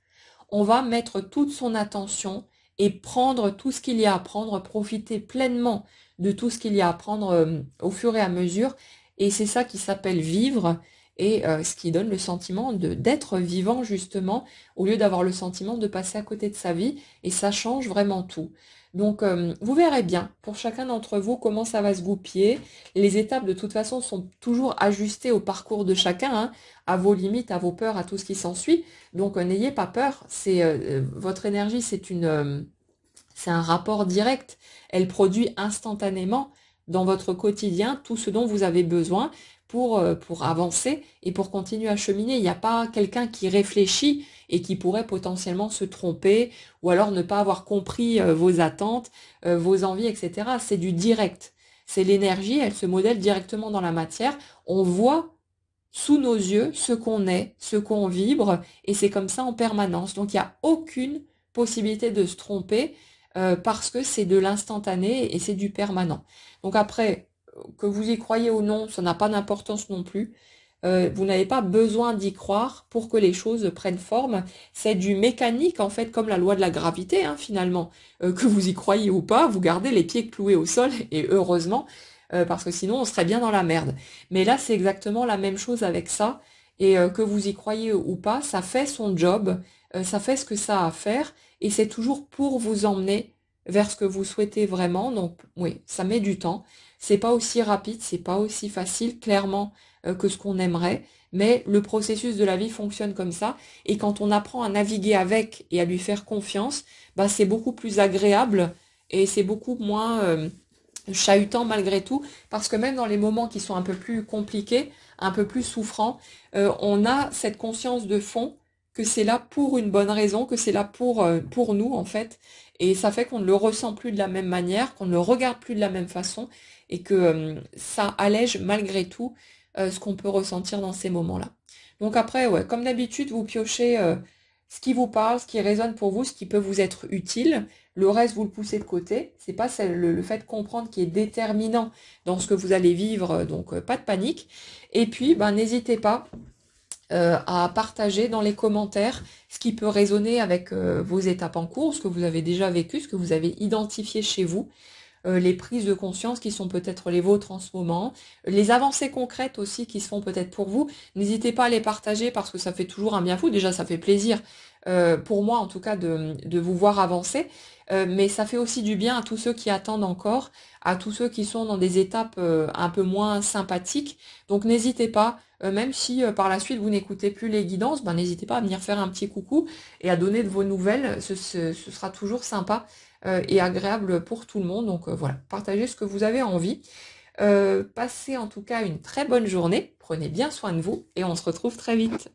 on va mettre toute son attention et prendre tout ce qu'il y a à prendre, profiter pleinement de tout ce qu'il y a à prendre au fur et à mesure. Et c'est ça qui s'appelle vivre et ce qui donne le sentiment d'être vivant justement, au lieu d'avoir le sentiment de passer à côté de sa vie. Et ça change vraiment tout. Donc, vous verrez bien pour chacun d'entre vous comment ça va se goupiller. Les étapes, de toute façon, sont toujours ajustées au parcours de chacun, hein, à vos limites, à vos peurs, à tout ce qui s'ensuit. Donc, n'ayez pas peur. Votre énergie, c'est un rapport direct. Elle produit instantanément dans votre quotidien tout ce dont vous avez besoin pour avancer et pour continuer à cheminer. Il n'y a pas quelqu'un qui réfléchit et qui pourrait potentiellement se tromper ou alors ne pas avoir compris vos attentes, vos envies, etc. C'est du direct. C'est l'énergie, elle se modèle directement dans la matière. On voit sous nos yeux ce qu'on est, ce qu'on vibre, et c'est comme ça en permanence. Donc il n'y a aucune possibilité de se tromper parce que c'est de l'instantané et c'est du permanent. Donc après, que vous y croyez ou non, ça n'a pas d'importance non plus. Vous n'avez pas besoin d'y croire pour que les choses prennent forme. C'est du mécanique, en fait, comme la loi de la gravité, hein, finalement. Que vous y croyez ou pas, vous gardez les pieds cloués au sol, et heureusement, parce que sinon on serait bien dans la merde. Mais là, c'est exactement la même chose avec ça. Et que vous y croyez ou pas, ça fait son job, ça fait ce que ça a à faire, et c'est toujours pour vous emmener vers ce que vous souhaitez vraiment. Donc oui, ça met du temps. C'est pas aussi rapide, c'est pas aussi facile, clairement, que ce qu'on aimerait. Mais le processus de la vie fonctionne comme ça. Et quand on apprend à naviguer avec et à lui faire confiance, bah c'est beaucoup plus agréable et c'est beaucoup moins chahutant malgré tout, parce que même dans les moments qui sont un peu plus compliqués, un peu plus souffrants, on a cette conscience de fond que c'est là pour une bonne raison, que c'est là pour nous en fait, et ça fait qu'on ne le ressent plus de la même manière, qu'on ne le regarde plus de la même façon, et que ça allège malgré tout ce qu'on peut ressentir dans ces moments-là. Donc après, ouais, comme d'habitude, vous piochez ce qui vous parle, ce qui résonne pour vous, ce qui peut vous être utile. Le reste, vous le poussez de côté. C'est pas le fait de comprendre qui est déterminant dans ce que vous allez vivre, donc pas de panique. Et puis, ben, n'hésitez pas à partager dans les commentaires ce qui peut résonner avec vos étapes en cours, ce que vous avez déjà vécu, ce que vous avez identifié chez vous, les prises de conscience qui sont peut-être les vôtres en ce moment, les avancées concrètes aussi qui se font peut-être pour vous. N'hésitez pas à les partager parce que ça fait toujours un bien fou. Déjà, ça fait plaisir, pour moi en tout cas, de vous voir avancer. Mais ça fait aussi du bien à tous ceux qui attendent encore, à tous ceux qui sont dans des étapes un peu moins sympathiques. Donc n'hésitez pas, même si par la suite vous n'écoutez plus les guidances, ben, n'hésitez pas à venir faire un petit coucou et à donner de vos nouvelles. Ce sera toujours sympa et agréable pour tout le monde. Donc voilà, partagez ce que vous avez envie. Passez en tout cas une très bonne journée, prenez bien soin de vous et on se retrouve très vite.